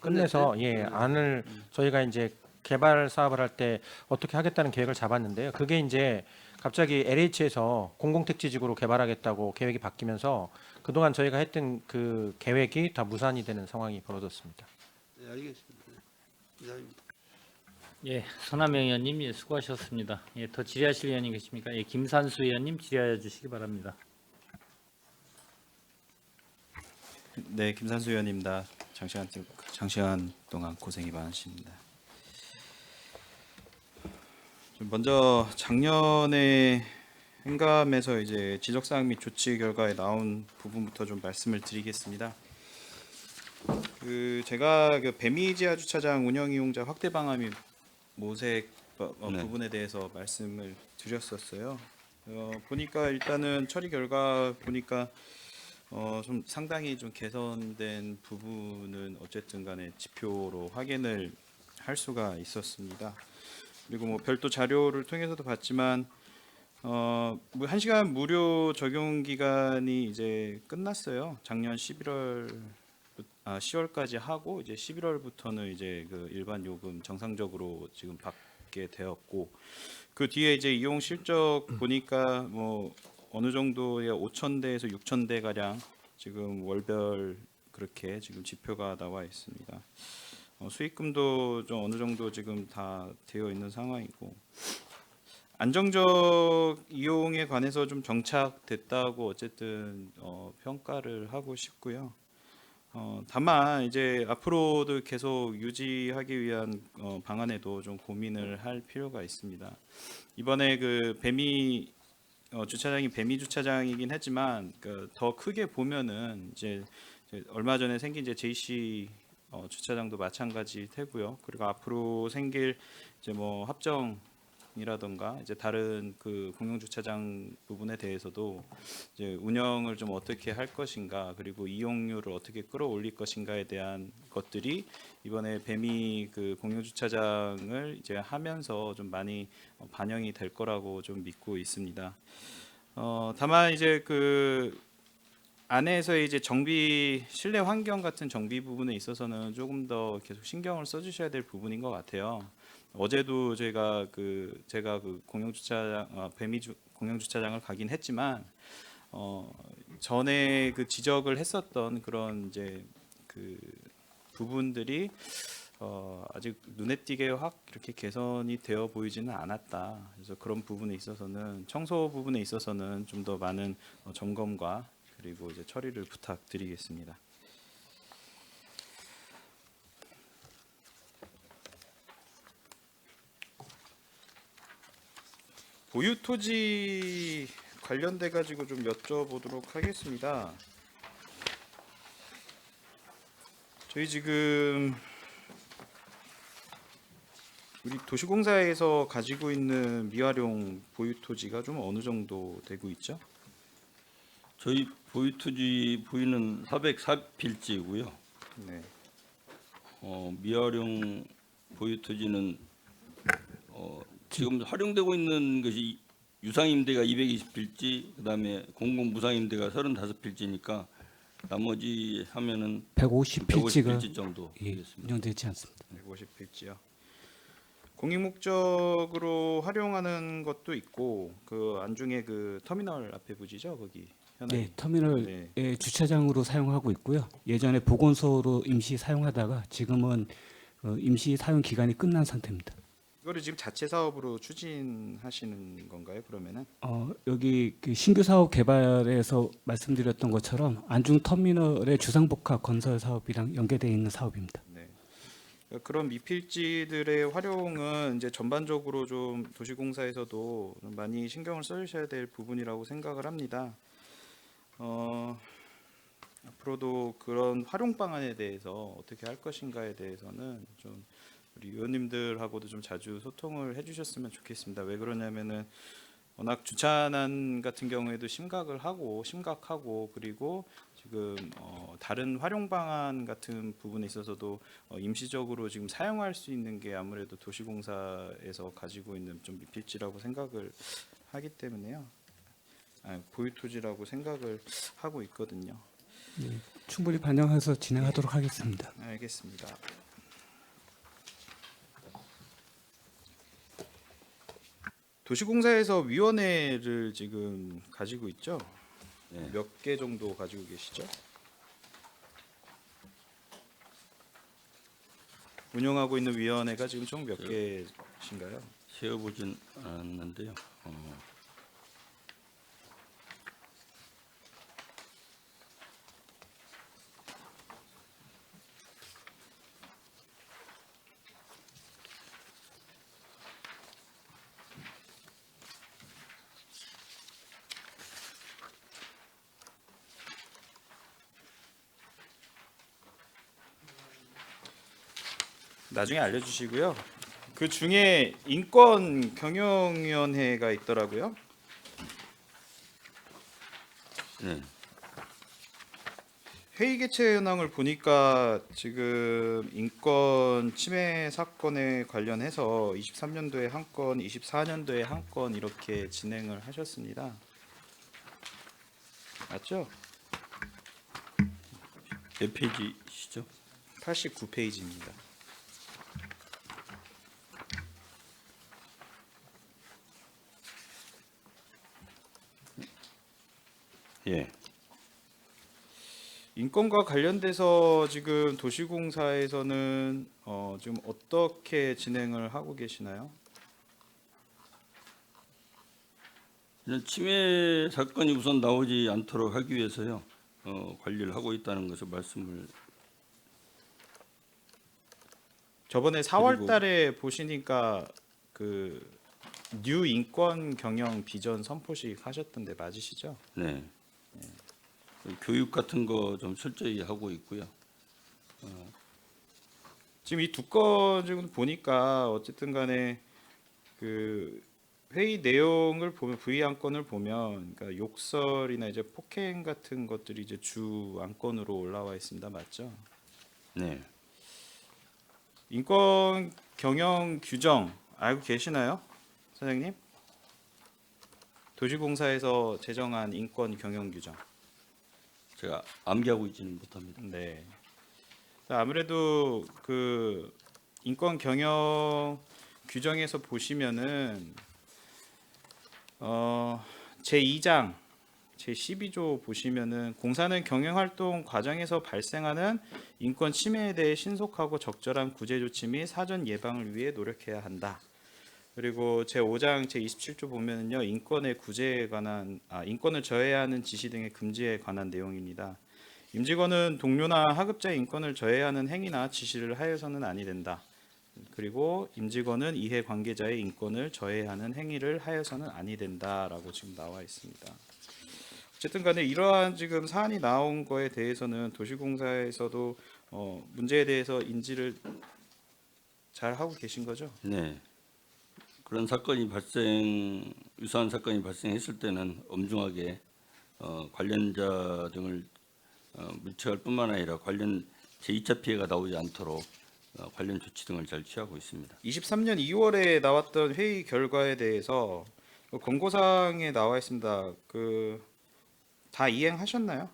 [SPEAKER 4] 끝내서 안을 저희가 이제 개발 사업을 할 때 어떻게 하겠다는 계획을 잡았는데요. 그게 이제 갑자기 LH에서 공공택지지구로 개발하겠다고 계획이 바뀌면서 그동안 저희가 했던 그 계획이 다 무산이 되는 상황이 벌어졌습니다.
[SPEAKER 2] 네, 알겠습니다. 이상입니다.
[SPEAKER 1] 예, 손하명 의원님 예, 수고하셨습니다. 예, 더 질의하실 의원님 계십니까? 예, 김산수 의원님 질의해 주시기 바랍니다.
[SPEAKER 9] 네, 김산수 의원입니다. 장시간 동안 고생이 많으십니다. 먼저 작년에 행감에서 이제 지적사항 및 조치 결과에 나온 부분부터 좀 말씀을 드리겠습니다. 제가 그 배미지하 주차장 운영 이용자 확대 방안 및 모색
[SPEAKER 3] 네.
[SPEAKER 9] 부분에 대해서 말씀을 드렸었어요. 보니까 일단은 처리 결과 보니까 좀 상당히 좀 개선된 부분은 어쨌든 간에 지표로 확인을 할 수가 있었습니다. 그리고 뭐 별도 자료를 통해서도 봤지만 1시간 무료 적용 기간이 이제 끝났어요. 작년 10월까지 하고 이제 11월부터는 이제 그 일반 요금 정상적으로 지금 받게 되었고 그 뒤에 이제 이용 실적 보니까 뭐 어느 정도의 5,000대에서 6,000대 가량 지금 월별 그렇게 지금 지표가 나와 있습니다. 수익금도 좀 어느 정도 지금 다 되어 있는 상황이고 안정적 이용에 관해서 좀 정착됐다고 어쨌든 평가를 하고 싶고요. 다만 이제 앞으로도 계속 유지하기 위한 방안에도 좀 고민을 할 필요가 있습니다. 이번에 그 배미 주차장이 배미 주차장이긴 하지만 더 크게 보면은 이제 얼마 전에 생긴 이제 JC 주차장도 마찬가지 되고요. 그리고 앞으로 생길 이제 뭐 합정이라던가 이제 다른 그 공용 주차장 부분에 대해서도 이제 운영을 좀 어떻게 할 것인가 그리고 이용률을 어떻게 끌어올릴 것인가에 대한 것들이 이번에 배미 그 공용 주차장을 이제 하면서 좀 많이 반영이 될 거라고 좀 믿고 있습니다. 다만 이제 그 안에서의 이제 정비 실내 환경 같은 정비 부분에 있어서는 조금 더 계속 신경을 써주셔야 될 부분인 것 같아요. 어제도 제가 그 공영 주차장 공영 주차장을 가긴 했지만 전에 그 지적을 했었던 그런 이제 그 부분들이 아직 눈에 띄게 확 이렇게 개선이 되어 보이지는 않았다. 그래서 그런 부분에 있어서는 청소 부분에 있어서는 좀 더 많은 점검과 그리고 이제 처리를 부탁드리겠습니다. 보유 토지 관련돼 가지고 좀 여쭤보도록 하겠습니다. 저희 지금 우리 도시공사에서 가지고 있는 미활용 보유 토지가 좀 어느 정도 되고 있죠?
[SPEAKER 3] 저희 보유 토지 보유는 404필지고요.
[SPEAKER 9] 네.
[SPEAKER 3] 미활용 보유 토지는 지금 활용되고 있는 것이 유상임대가 220필지, 그다음에 공공 무상임대가 35필지니까 나머지 하면은
[SPEAKER 10] 150필지가
[SPEAKER 3] 150필지 정도 되겠습니다.
[SPEAKER 10] 운영되지 않습니다.
[SPEAKER 9] 150필지요. 공익 목적으로 활용하는 것도 있고 그 안중에 그 터미널 앞에 부지죠, 거기 현안이.
[SPEAKER 10] 네, 터미널의
[SPEAKER 9] 네.
[SPEAKER 10] 주차장으로 사용하고 있고요. 예전에 보건소로 임시 사용하다가 지금은 임시 사용 기간이 끝난 상태입니다.
[SPEAKER 9] 이거를 지금 자체 사업으로 추진하시는 건가요? 그러면은
[SPEAKER 10] 여기 그 신규 사업 개발에서 말씀드렸던 것처럼 안중 터미널의 주상복합 건설 사업이랑 연계되어 있는 사업입니다.
[SPEAKER 9] 네. 그런 미필지들의 활용은 이제 전반적으로 좀 도시공사에서도 많이 신경을 써주셔야 될 부분이라고 생각을 합니다. 앞으로도 그런 활용 방안에 대해서 어떻게 할 것인가에 대해서는 좀 우리 의원님들하고도 좀 자주 소통을 해주셨으면 좋겠습니다. 왜 그러냐면은 워낙 주차난 같은 경우에도 심각하고 그리고 지금 다른 활용 방안 같은 부분에 있어서도 임시적으로 지금 사용할 수 있는 게 아무래도 도시공사에서 가지고 있는 좀 미필지라고 생각을 하기 때문에요. 보유 토지라고 생각을 하고 있거든요.
[SPEAKER 10] 네, 충분히 반영해서 진행하도록 하겠습니다.
[SPEAKER 9] 알겠습니다. 도시공사에서 위원회를 지금 가지고 있죠?
[SPEAKER 3] 네.
[SPEAKER 9] 몇 개 정도 가지고 계시죠? 운영하고 있는 위원회가 지금 총 몇 개신가요?
[SPEAKER 3] 세어보진 않았는데요.
[SPEAKER 9] 나중에 알려주시고요. 그 중에 인권 경영위원회가 있더라고요.
[SPEAKER 3] 네.
[SPEAKER 9] 회의 개최 현황을 보니까 지금 인권 침해 사건에 관련해서 23년도에 한 건, 24년도에 한 건 이렇게 진행을 하셨습니다. 맞죠?
[SPEAKER 3] 몇 페이지시죠?
[SPEAKER 9] 89페이지입니다.
[SPEAKER 3] 예.
[SPEAKER 9] 인권과 관련돼서 지금 도시공사에서는 지금 어떻게 진행을 하고 계시나요?
[SPEAKER 3] 이런 침해 사건이 우선 나오지 않도록 하기 위해서요. 관리를 하고 있다는 것을 말씀을.
[SPEAKER 9] 저번에 4월달에 보시니까 그 뉴 인권 경영 비전 선포식 하셨던데 맞으시죠?
[SPEAKER 3] 네. 교육 같은 거 좀 철저히 하고 있고요.
[SPEAKER 9] 지금 이 두 건 지금 보니까 어쨌든/간에 그 회의 내용을 보면 V 안건을 보면 그러니까 욕설이나 이제 폭행 같은 것들이 이제 주 안건으로 올라와 있습니다. 맞죠?
[SPEAKER 3] 네.
[SPEAKER 9] 인권 경영 규정 알고 계시나요, 사장님? 도시공사에서 제정한 인권 경영 규정.
[SPEAKER 3] 제가 암기하고 있지는 못합니다.
[SPEAKER 9] 네. 아무래도 그 인권 경영 규정에서 보시면은 제 2장 제12조 보시면은 공사는 경영활동 과정에서 발생하는 인권 침해에 대해 신속하고 적절한 구제 조치 및 사전 예방을 위해 노력해야 한다. 그리고 제5장 제27조 보면은요, 인권의 구제에 관한 인권을 저해해야 하는 지시 등의 금지에 관한 내용입니다. 임직원은 동료나 하급자의 인권을 저해해야 하는 행위나 지시를 하여서는 아니 된다. 그리고 임직원은 이해 관계자의 인권을 저해해야 하는 행위를 하여서는 아니 된다라고 지금 나와 있습니다. 어쨌든 간에 이러한 지금 사안이 나온 거에 대해서는 도시공사에서도 문제에 대해서 인지를 잘 하고 계신 거죠?
[SPEAKER 3] 네. 그런 유사한 사건이 발생했을 때는 엄중하게 관련자 등을 물처할 뿐만 아니라 관련 제2차 피해가 나오지 않도록 관련 조치 등을 잘 취하고 있습니다.
[SPEAKER 9] 23년 2월에 나왔던 회의 결과에 대해서 권고사항에 나와 있습니다. 다 이행하셨나요?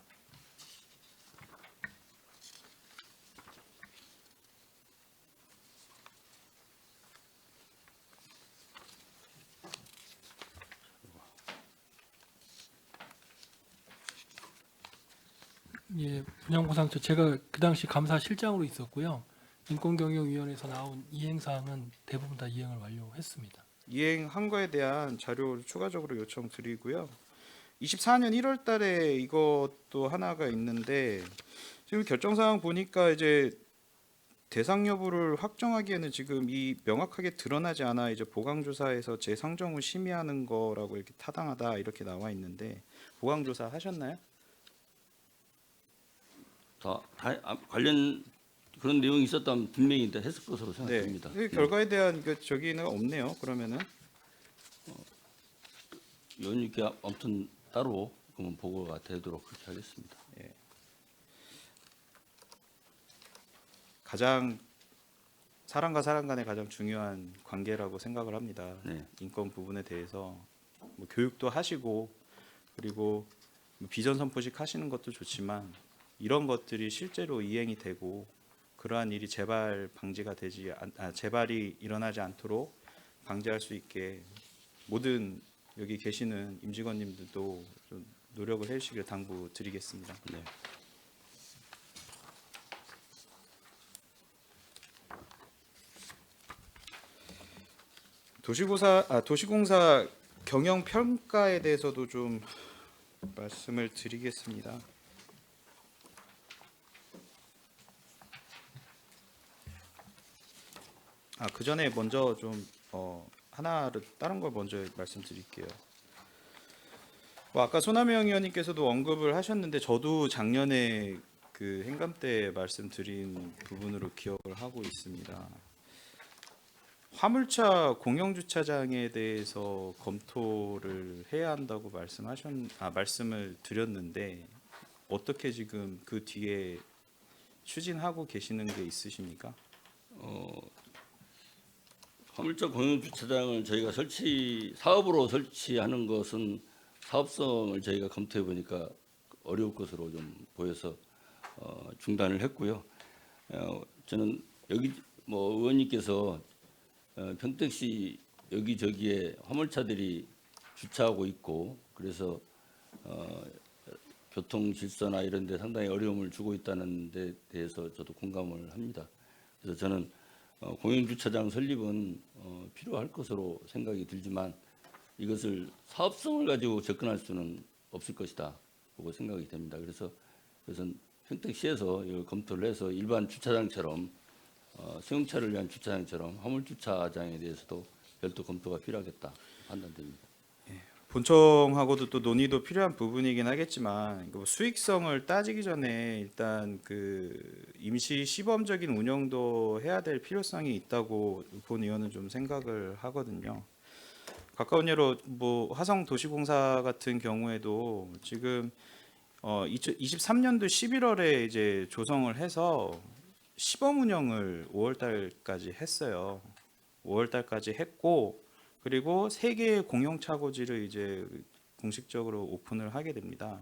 [SPEAKER 11] 예, 분양보상처 제가 그 당시 감사실장으로 있었고요. 인권경영위원회에서 나온 이행사항은 대부분 다 이행을 완료했습니다.
[SPEAKER 9] 이행한 거에 대한 자료를 추가적으로 요청드리고요. 24년 1월 달에 이것도 하나가 있는데 지금 결정사항 보니까 이제 대상 여부를 확정하기에는 지금 이 명확하게 드러나지 않아 이제 보강조사에서 재상정 후 심의하는 거라고 이렇게 타당하다 이렇게 나와 있는데 보강조사 하셨나요?
[SPEAKER 3] 관련 그런 내용이 있었다면 분명히 했을 것으로
[SPEAKER 9] 네.
[SPEAKER 3] 생각됩니다.
[SPEAKER 9] 그 결과에 대한 저기는 없네요. 그러면은
[SPEAKER 3] 위원님께 아무튼 따로 그러면 보고가 되도록 그렇게 하겠습니다.
[SPEAKER 9] 가장 사람과 사람 간의 가장 중요한 관계라고 생각을 합니다.
[SPEAKER 3] 네.
[SPEAKER 9] 인권 부분에 대해서 뭐 교육도 하시고 그리고 뭐 비전 선포식 하시는 것도 좋지만 이런 것들이 실제로 이행이 되고 그러한 일이 재발이 일어나지 않도록 방지할 수 있게 모든 여기 계시는 임직원님들도 좀 노력을 해주시길 당부드리겠습니다.
[SPEAKER 3] 네.
[SPEAKER 9] 도시공사 경영 평가에 대해서도 좀 말씀을 드리겠습니다. 그 전에 먼저 좀 하나를 다른 걸 먼저 말씀드릴게요. 아까 손하명 의원님께서도 언급을 하셨는데 저도 작년에 그 행감 때 말씀드린 부분으로 기억을 하고 있습니다. 화물차 공영 주차장에 대해서 검토를 해야 한다고 말씀을 드렸는데 어떻게 지금 그 뒤에 추진하고 계시는 게 있으십니까?
[SPEAKER 3] 화물차 공영 주차장을 저희가 사업으로 설치하는 것은 사업성을 저희가 검토해 보니까 어려울 것으로 좀 보여서 중단을 했고요. 저는 여기 의원님께서 평택시 여기저기에 화물차들이 주차하고 있고 그래서 교통 질서나 이런 데 상당히 어려움을 주고 있다는 데 대해서 저도 공감을 합니다. 그래서 저는 공영주차장 설립은 필요할 것으로 생각이 들지만 이것을 사업성을 가지고 접근할 수는 없을 것이다 보고 생각이 됩니다. 그래서 그것은 평택시에서 이걸 검토를 해서 일반 주차장처럼 승용차를 위한 주차장처럼 화물주차장에 대해서도 별도 검토가 필요하겠다 판단됩니다.
[SPEAKER 9] 본청하고도 또 논의도 필요한 부분이긴 하겠지만 수익성을 따지기 전에 일단 그 임시 시범적인 운영도 해야 될 필요성이 있다고 본 의원은 좀 생각을 하거든요. 가까운 예로 화성도시공사 같은 경우에도 지금 23년도 11월에 이제 조성을 해서 시범 운영을 5월달까지 했어요. 5월달까지 했고 그리고 3개의 공용 차고지를 이제 공식적으로 오픈을 하게 됩니다.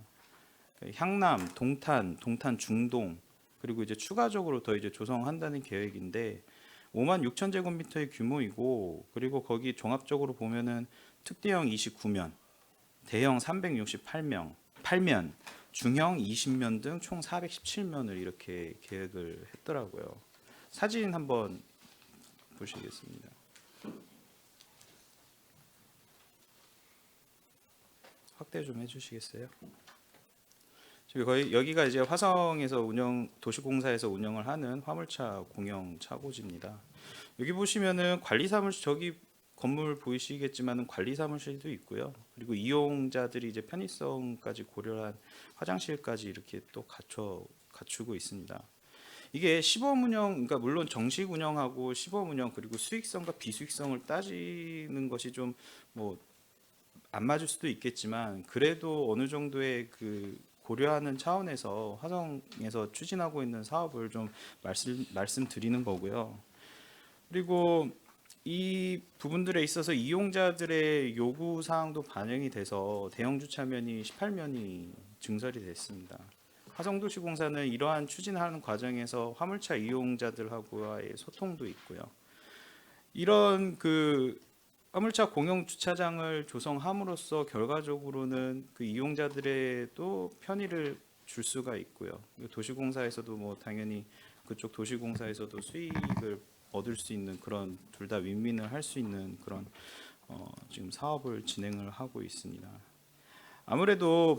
[SPEAKER 9] 향남, 동탄 중동 그리고 이제 추가적으로 더 이제 조성한다는 계획인데 5만 6천 제곱미터의 규모이고 그리고 거기 종합적으로 보면은 특대형 29면, 대형 368명, 8면, 중형 20면 등 총 417면을 이렇게 계획을 했더라고요. 사진 한번 보시겠습니다. 확대 좀 해주시겠어요? 지금 거의 여기가 이제 화성에서 도시공사에서 운영을 하는 화물차 공영 차고지입니다. 여기 보시면은 관리사무실, 저기 건물 보이시겠지만은 관리사무실도 있고요. 그리고 이용자들이 이제 편의성까지 고려한 화장실까지 이렇게 또 갖추고 있습니다. 이게 시범 운영, 그러니까 물론 정식 운영하고 시범 운영 그리고 수익성과 비수익성을 따지는 것이 좀 뭐 안 맞을 수도 있겠지만, 그래도 어느 정도의 그 고려하는 차원에서 화성에서 추진하고 있는 사업을 좀 말씀드리는 거고요. 그리고 이 부분들에 있어서 이용자들의 요구 사항도 반영이 돼서 대형 주차면이 18면이 증설이 됐습니다. 화성도시공사는 이러한 추진하는 과정에서 화물차 이용자들하고의 소통도 있고요. 이런 그 화물차 공영 주차장을 조성함으로써 결과적으로는 그 이용자들의 또 편의를 줄 수가 있고요. 도시공사에서도 뭐 당연히 그쪽 도시공사에서도 수익을 얻을 수 있는 그런 둘 다 윈윈을 할 수 있는 그런 지금 사업을 진행을 하고 있습니다. 아무래도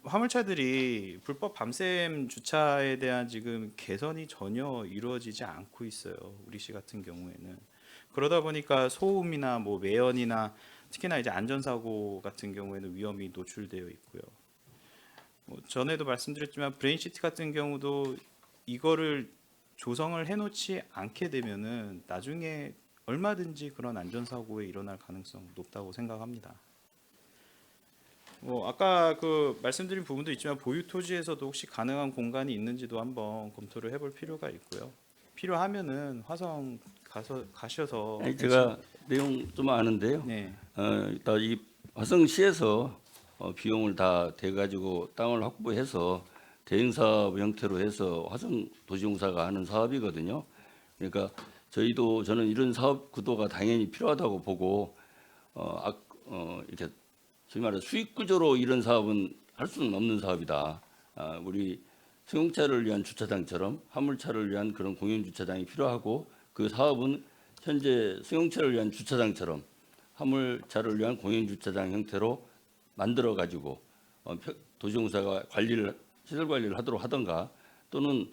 [SPEAKER 9] 화물차들이 불법 밤샘 주차에 대한 지금 개선이 전혀 이루어지지 않고 있어요. 우리시 같은 경우에는. 그러다 보니까 소음이나 뭐 매연이나 특히나 이제 안전사고 같은 경우에는 위험이 노출되어 있고요. 전에도 말씀드렸지만 브레인시티 같은 경우도 이거를 조성을 해놓지 않게 되면은 나중에 얼마든지 그런 안전사고에 일어날 가능성 높다고 생각합니다. 아까 그 말씀드린 부분도 있지만 보유 토지에서도 혹시 가능한 공간이 있는지도 한번 검토를 해볼 필요가 있고요. 필요하면은 화성 가셔서
[SPEAKER 3] 아니, 제가 내용 좀 아는데요.
[SPEAKER 9] 네.
[SPEAKER 3] 일단 이 화성시에서 비용을 다 대가지고 땅을 확보해서 대행사업 형태로 해서 화성도시공사가 하는 사업이거든요. 그러니까 저는 이런 사업 구도가 당연히 필요하다고 보고 이렇게 소위 말해 수익 구조로 이런 사업은 할 수는 없는 사업이다. 우리 승용차를 위한 주차장처럼 화물차를 위한 그런 공영 주차장이 필요하고, 그 사업은 현재 승용차를 위한 주차장처럼 화물차를 위한 공영 주차장 형태로 만들어 가지고 도시공사가 시설 관리를 하도록 하던가, 또는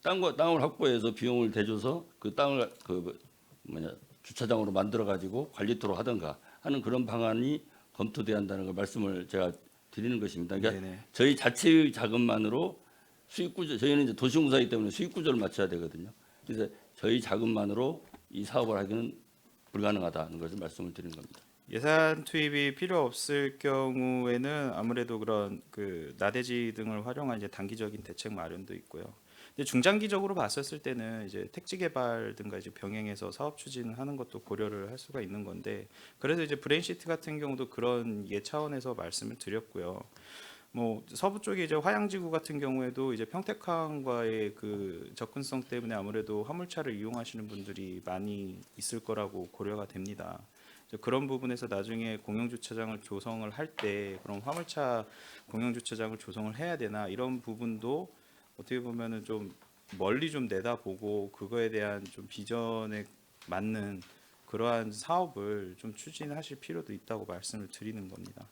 [SPEAKER 3] 땅을 확보해서 비용을 대줘서 그 땅을 주차장으로 만들어 가지고 관리토록 하던가 하는 그런 방안이 검토돼야 한다는 걸 말씀을 제가 드리는 것입니다. 그러니까
[SPEAKER 9] 네네.
[SPEAKER 3] 저희 자체의 자금만으로 수익 구조, 저희는 이제 도시공사이기 때문에 수익 구조를 맞춰야 되거든요. 그래서 저희 자금만으로 이 사업을 하기는 불가능하다는 것을 말씀을 드리는 겁니다.
[SPEAKER 9] 예산 투입이 필요 없을 경우에는 아무래도 그런 그 나대지 등을 활용한 이제 단기적인 대책 마련도 있고요. 근데 중장기적으로 봤었을 때는 이제 택지 개발 등과 이제 병행해서 사업 추진하는 것도 고려를 할 수가 있는 건데, 그래서 이제 브레인시티 같은 경우도 그런 차원에서 말씀을 드렸고요. 서부 쪽에 이제 화양지구 같은 경우에도 이제 평택항과의 그 접근성 때문에 아무래도 화물차를 이용하시는 분들이 많이 있을 거라고 고려가 됩니다. 그런 부분에서 나중에 공영주차장을 조성을 할 때 그럼 화물차 공영주차장을 조성을 해야 되나, 이런 부분도 어떻게 보면은 좀 멀리 좀 내다보고 그거에 대한 좀 비전에 맞는 그러한 사업을 좀 추진하실 필요도 있다고 말씀을 드리는 겁니다.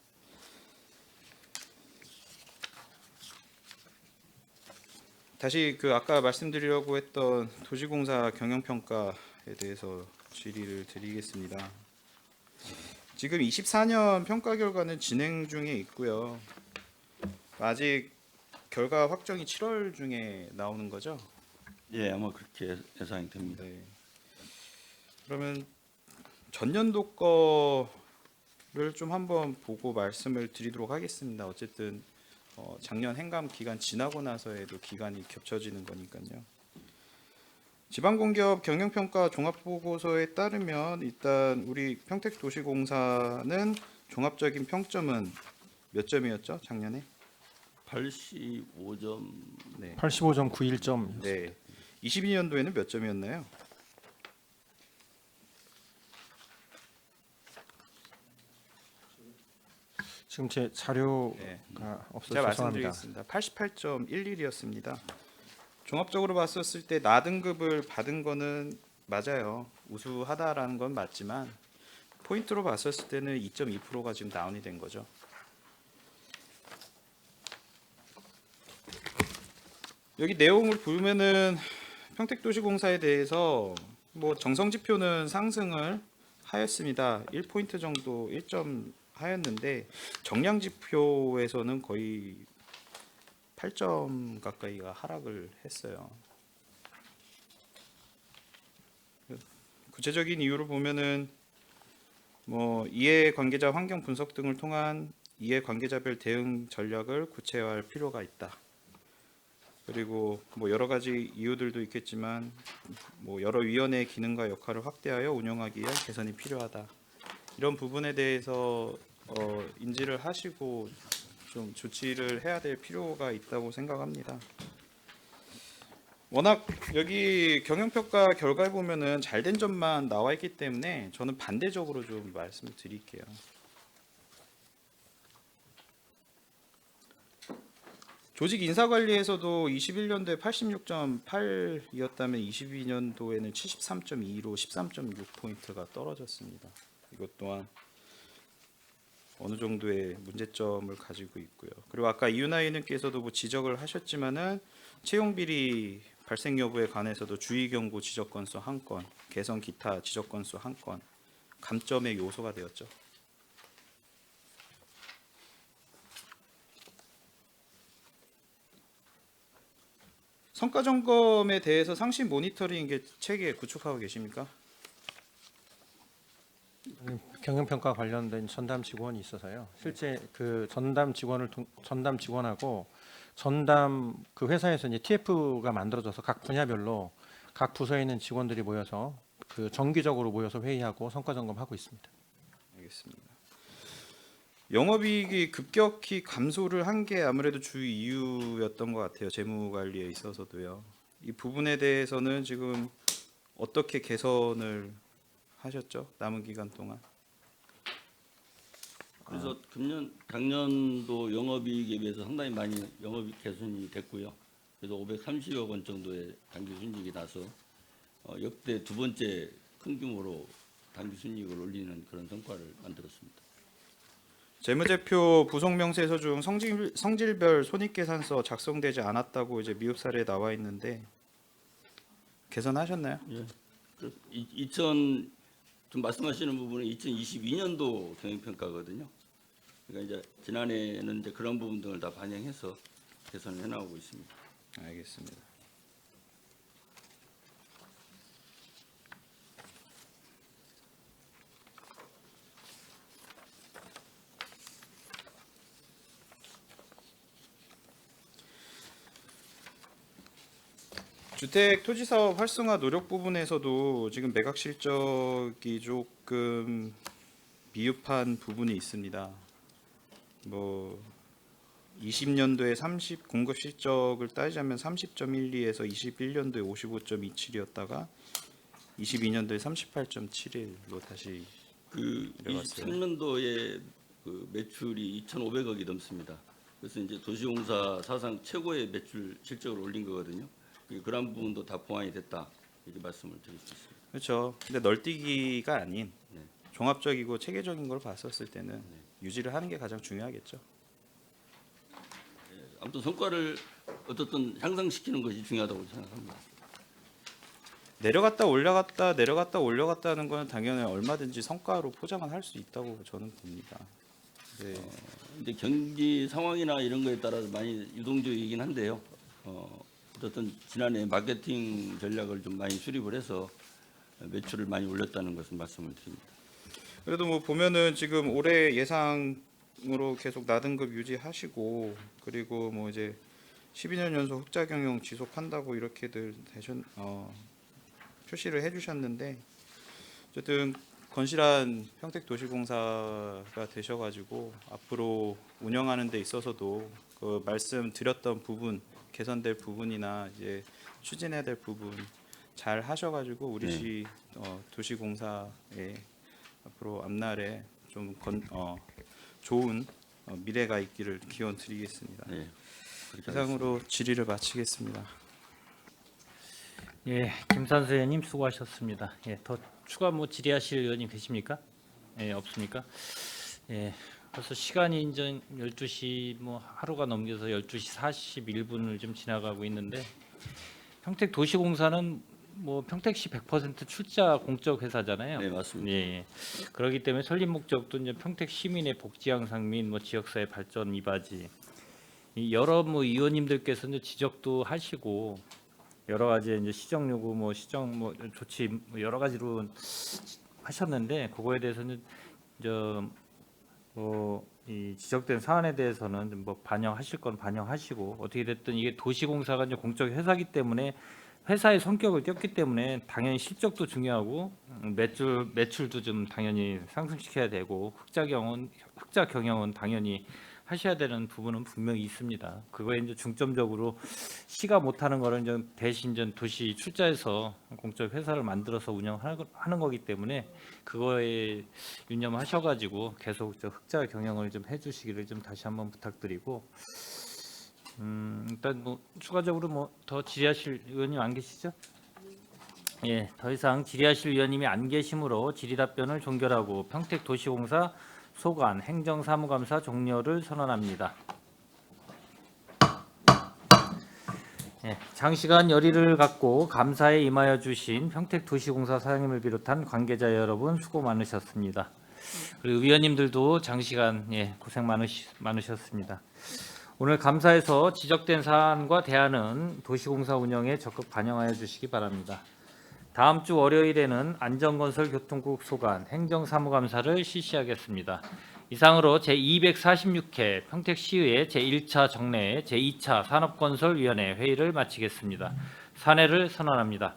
[SPEAKER 9] 다시 그 아까 말씀드리려고 했던 도시공사 경영평가에 대해서 질의를 드리겠습니다. 지금 24년 평가 결과는 진행 중에 있고요. 아직 결과 확정이 7월 중에 나오는 거죠?
[SPEAKER 3] 예, 아마 그렇게 예상이 됩니다.
[SPEAKER 9] 네. 그러면 전년도 거를 좀 한번 보고 말씀을 드리도록 하겠습니다. 어쨌든 작년 행감 기간 지나고 나서에도 기간이 겹쳐지는 거니까요. 지방공기업 경영평가 종합보고서에 따르면 일단 우리 평택도시공사는 종합적인 평점은 몇 점이었죠? 작년에?
[SPEAKER 3] 85점.
[SPEAKER 9] 네.
[SPEAKER 4] 85.91점.
[SPEAKER 9] 네. 22년도에는 몇 점이었나요?
[SPEAKER 4] 지금 제 자료가
[SPEAKER 9] 네.
[SPEAKER 4] 없어서
[SPEAKER 9] 제가
[SPEAKER 4] 죄송합니다.
[SPEAKER 9] 말씀드리겠습니다. 88.11이었습니다. 종합적으로 봤었을 때 나등급을 받은 거는 맞아요. 우수하다라는 건 맞지만 포인트로 봤었을 때는 2.2%가 지금 다운이 된 거죠. 여기 내용을 보면은 평택도시공사에 대해서 뭐 정성지표는 상승을 하였습니다. 1포인트 정도 1점 하였는데 정량지표에서는 거의 8점 가까이가 하락을 했어요. 구체적인 이유를 보면은 뭐 이해관계자 환경 분석 등을 통한 이해관계자별 대응 전략을 구체화할 필요가 있다. 그리고 뭐 여러 가지 이유들도 있겠지만 뭐 여러 위원회의 기능과 역할을 확대하여 운영하기 위한 개선이 필요하다. 이런 부분에 대해서 인지를 하시고 좀 조치를 해야 될 필요가 있다고 생각합니다. 워낙 여기 경영평가 결과에 보면은 잘된 점만 나와 있기 때문에 저는 반대적으로 좀 말씀을 드릴게요. 조직 인사관리에서도 21년도에 86.8이었다면 22년도에는 73.2로 13.6포인트가 떨어졌습니다. 이것 또한 어느 정도의 문제점을 가지고 있고요. 그리고 아까 이윤아위원님께서도 뭐 지적을 하셨지만은 채용 비리 발생 여부에 관해서도 주의 경고 지적 건수 1건, 개선 기타 지적 건수 1건, 감점의 요소가 되었죠. 성과 점검에 대해서 상시 모니터링 체계 구축하고 계십니까?
[SPEAKER 4] 경영평가 관련된 전담 직원이 있어서요. 실제 그 전담 직원하고 전담 그 회사에서 이제 TF가 만들어져서 각 분야별로 각 부서에 있는 직원들이 모여서 그 정기적으로 모여서 회의하고 성과 점검하고 있습니다.
[SPEAKER 9] 알겠습니다. 영업이익이 급격히 감소를 한 게 아무래도 주 이유였던 것 같아요. 재무 관리에 있어서도요. 이 부분에 대해서는 지금 어떻게 개선을 하셨죠? 남은 기간 동안?
[SPEAKER 3] 그래서 작년도 영업이익에 비해서 상당히 많이 영업이익 개선이 됐고요. 그래서 530억 원 정도의 당기 순이익이 나서 역대 두 번째 큰 규모로 당기 순이익을 올리는 그런 성과를 만들었습니다.
[SPEAKER 9] 재무제표 부속 명세서 중 성질별 손익계산서 작성되지 않았다고 이제 미흡 사례에 나와 있는데 개선하셨나요?
[SPEAKER 3] 예. 좀 말씀하시는 부분은 2022년도 경영평가거든요. 그러니까 이제 지난해는 이제 그런 부분 등을 다 반영해서 개선을 해나가고 있습니다.
[SPEAKER 9] 알겠습니다. 주택 토지 사업 활성화 노력 부분에서도 지금 매각 실적이 조금 미흡한 부분이 있습니다. 뭐 20년도에 공급 실적을 따지자면 30.12에서 21년도에 55.27이었다가 22년도에 38.71로 다시
[SPEAKER 3] 그
[SPEAKER 9] 내려갔어요.
[SPEAKER 3] 23년도에 그 매출이 2,500억이 넘습니다. 그래서 이제 도시공사 사상 최고의 매출 실적을 올린 거거든요. 그런 부분도 다 보완이 됐다 이렇게 말씀을 드릴 수 있습니다.
[SPEAKER 9] 그렇죠. 근데 널뛰기가 아닌
[SPEAKER 3] 네.
[SPEAKER 9] 종합적이고 체계적인 걸 봤었을 때는 유지를 하는 게 가장 중요하겠죠.
[SPEAKER 3] 아무튼 성과를 어떻든 향상시키는 것이 중요하다고 생각합니다.
[SPEAKER 9] 내려갔다 올라갔다 내려갔다 올라갔다 하는 건 당연히 얼마든지 성과로 포장을 할 수 있다고 저는 봅니다. 네.
[SPEAKER 3] 이제 경기 상황이나 이런 거에 따라서 많이 유동적이긴 한데요. 어쨌든 지난해 마케팅 전략을 좀 많이 수립을 해서 매출을 많이 올렸다는 것을 말씀을 드립니다.
[SPEAKER 9] 그래도 뭐 보면은 지금 올해 예상으로 계속 나등급 유지하시고 그리고 뭐 이제 12년 연속 흑자 경영 지속한다고 이렇게들 표시를 해주셨는데 어쨌든 건실한 평택도시공사가 되셔가지고 앞으로 운영하는 데 있어서도 그 말씀드렸던 부분 개선될 부분이나 이제 추진해야 될 부분 잘 하셔가지고 우리 시 도시공사에 앞으로 앞날에 좀 좋은 미래가 있기를 기원 드리겠습니다.
[SPEAKER 3] 네, 그렇게
[SPEAKER 9] 이상으로 질의를 마치겠습니다.
[SPEAKER 1] 예, 김산수 의원님 수고하셨습니다. 예, 더 추가 질의하실 의원님 계십니까? 예, 없습니까? 예, 벌써 시간이 이제 12시 하루가 넘겨서 12시 41분을 좀 지나가고 있는데 평택도시공사는 평택시 100% 출자 공적 회사잖아요.
[SPEAKER 3] 네, 맞습니다.
[SPEAKER 1] 예, 그렇기 때문에 설립 목적도 이제 평택 시민의 복지 향상 및 지역사회 발전 이바지. 이 여러 의원님들께서 이제 지적도 하시고 여러 가지 이제 시정 요구 시정 조치 여러 가지로 하셨는데 그거에 대해서는 이 지적된 사안에 대해서는 반영하실 건 반영하시고 어떻게 됐든 이게 도시공사가 이제 공적 회사이기 때문에 회사의 성격을 띄었기 때문에 당연히 실적도 중요하고 매출도 좀 당연히 상승시켜야 되고 흑자 경영은 당연히 하셔야 되는 부분은 분명히 있습니다. 그거에 이제 중점적으로 시가 못하는 거를 이제 대신 도시 출자해서 공적 회사를 만들어서 운영하는 거기 때문에 그거에 유념하셔가지고 계속 흑자 경영을 좀 해주시기를 좀 다시 한번 부탁드리고 일단 추가적으로 더 질의하실 의원님 안 계시죠? 예, 더 이상 질의하실 의원님이 안 계시므로 질의 답변을 종결하고 평택도시공사 소관 행정사무감사 종료를 선언합니다. 예, 장시간 열의를 갖고 감사에 임하여 주신 평택도시공사 사장님을 비롯한 관계자 여러분 수고 많으셨습니다. 그리고 위원님들도 장시간 고생 많으셨습니다. 오늘 감사에서 지적된 사안과 대안은 도시공사 운영에 적극 반영하여 주시기 바랍니다. 다음 주 월요일에는 안전건설 교통국 소관 행정사무감사를 실시하겠습니다. 이상으로 제246회 평택시의회 제1차 정례 제2차 산업건설위원회 회의를 마치겠습니다. 산회를 선언합니다.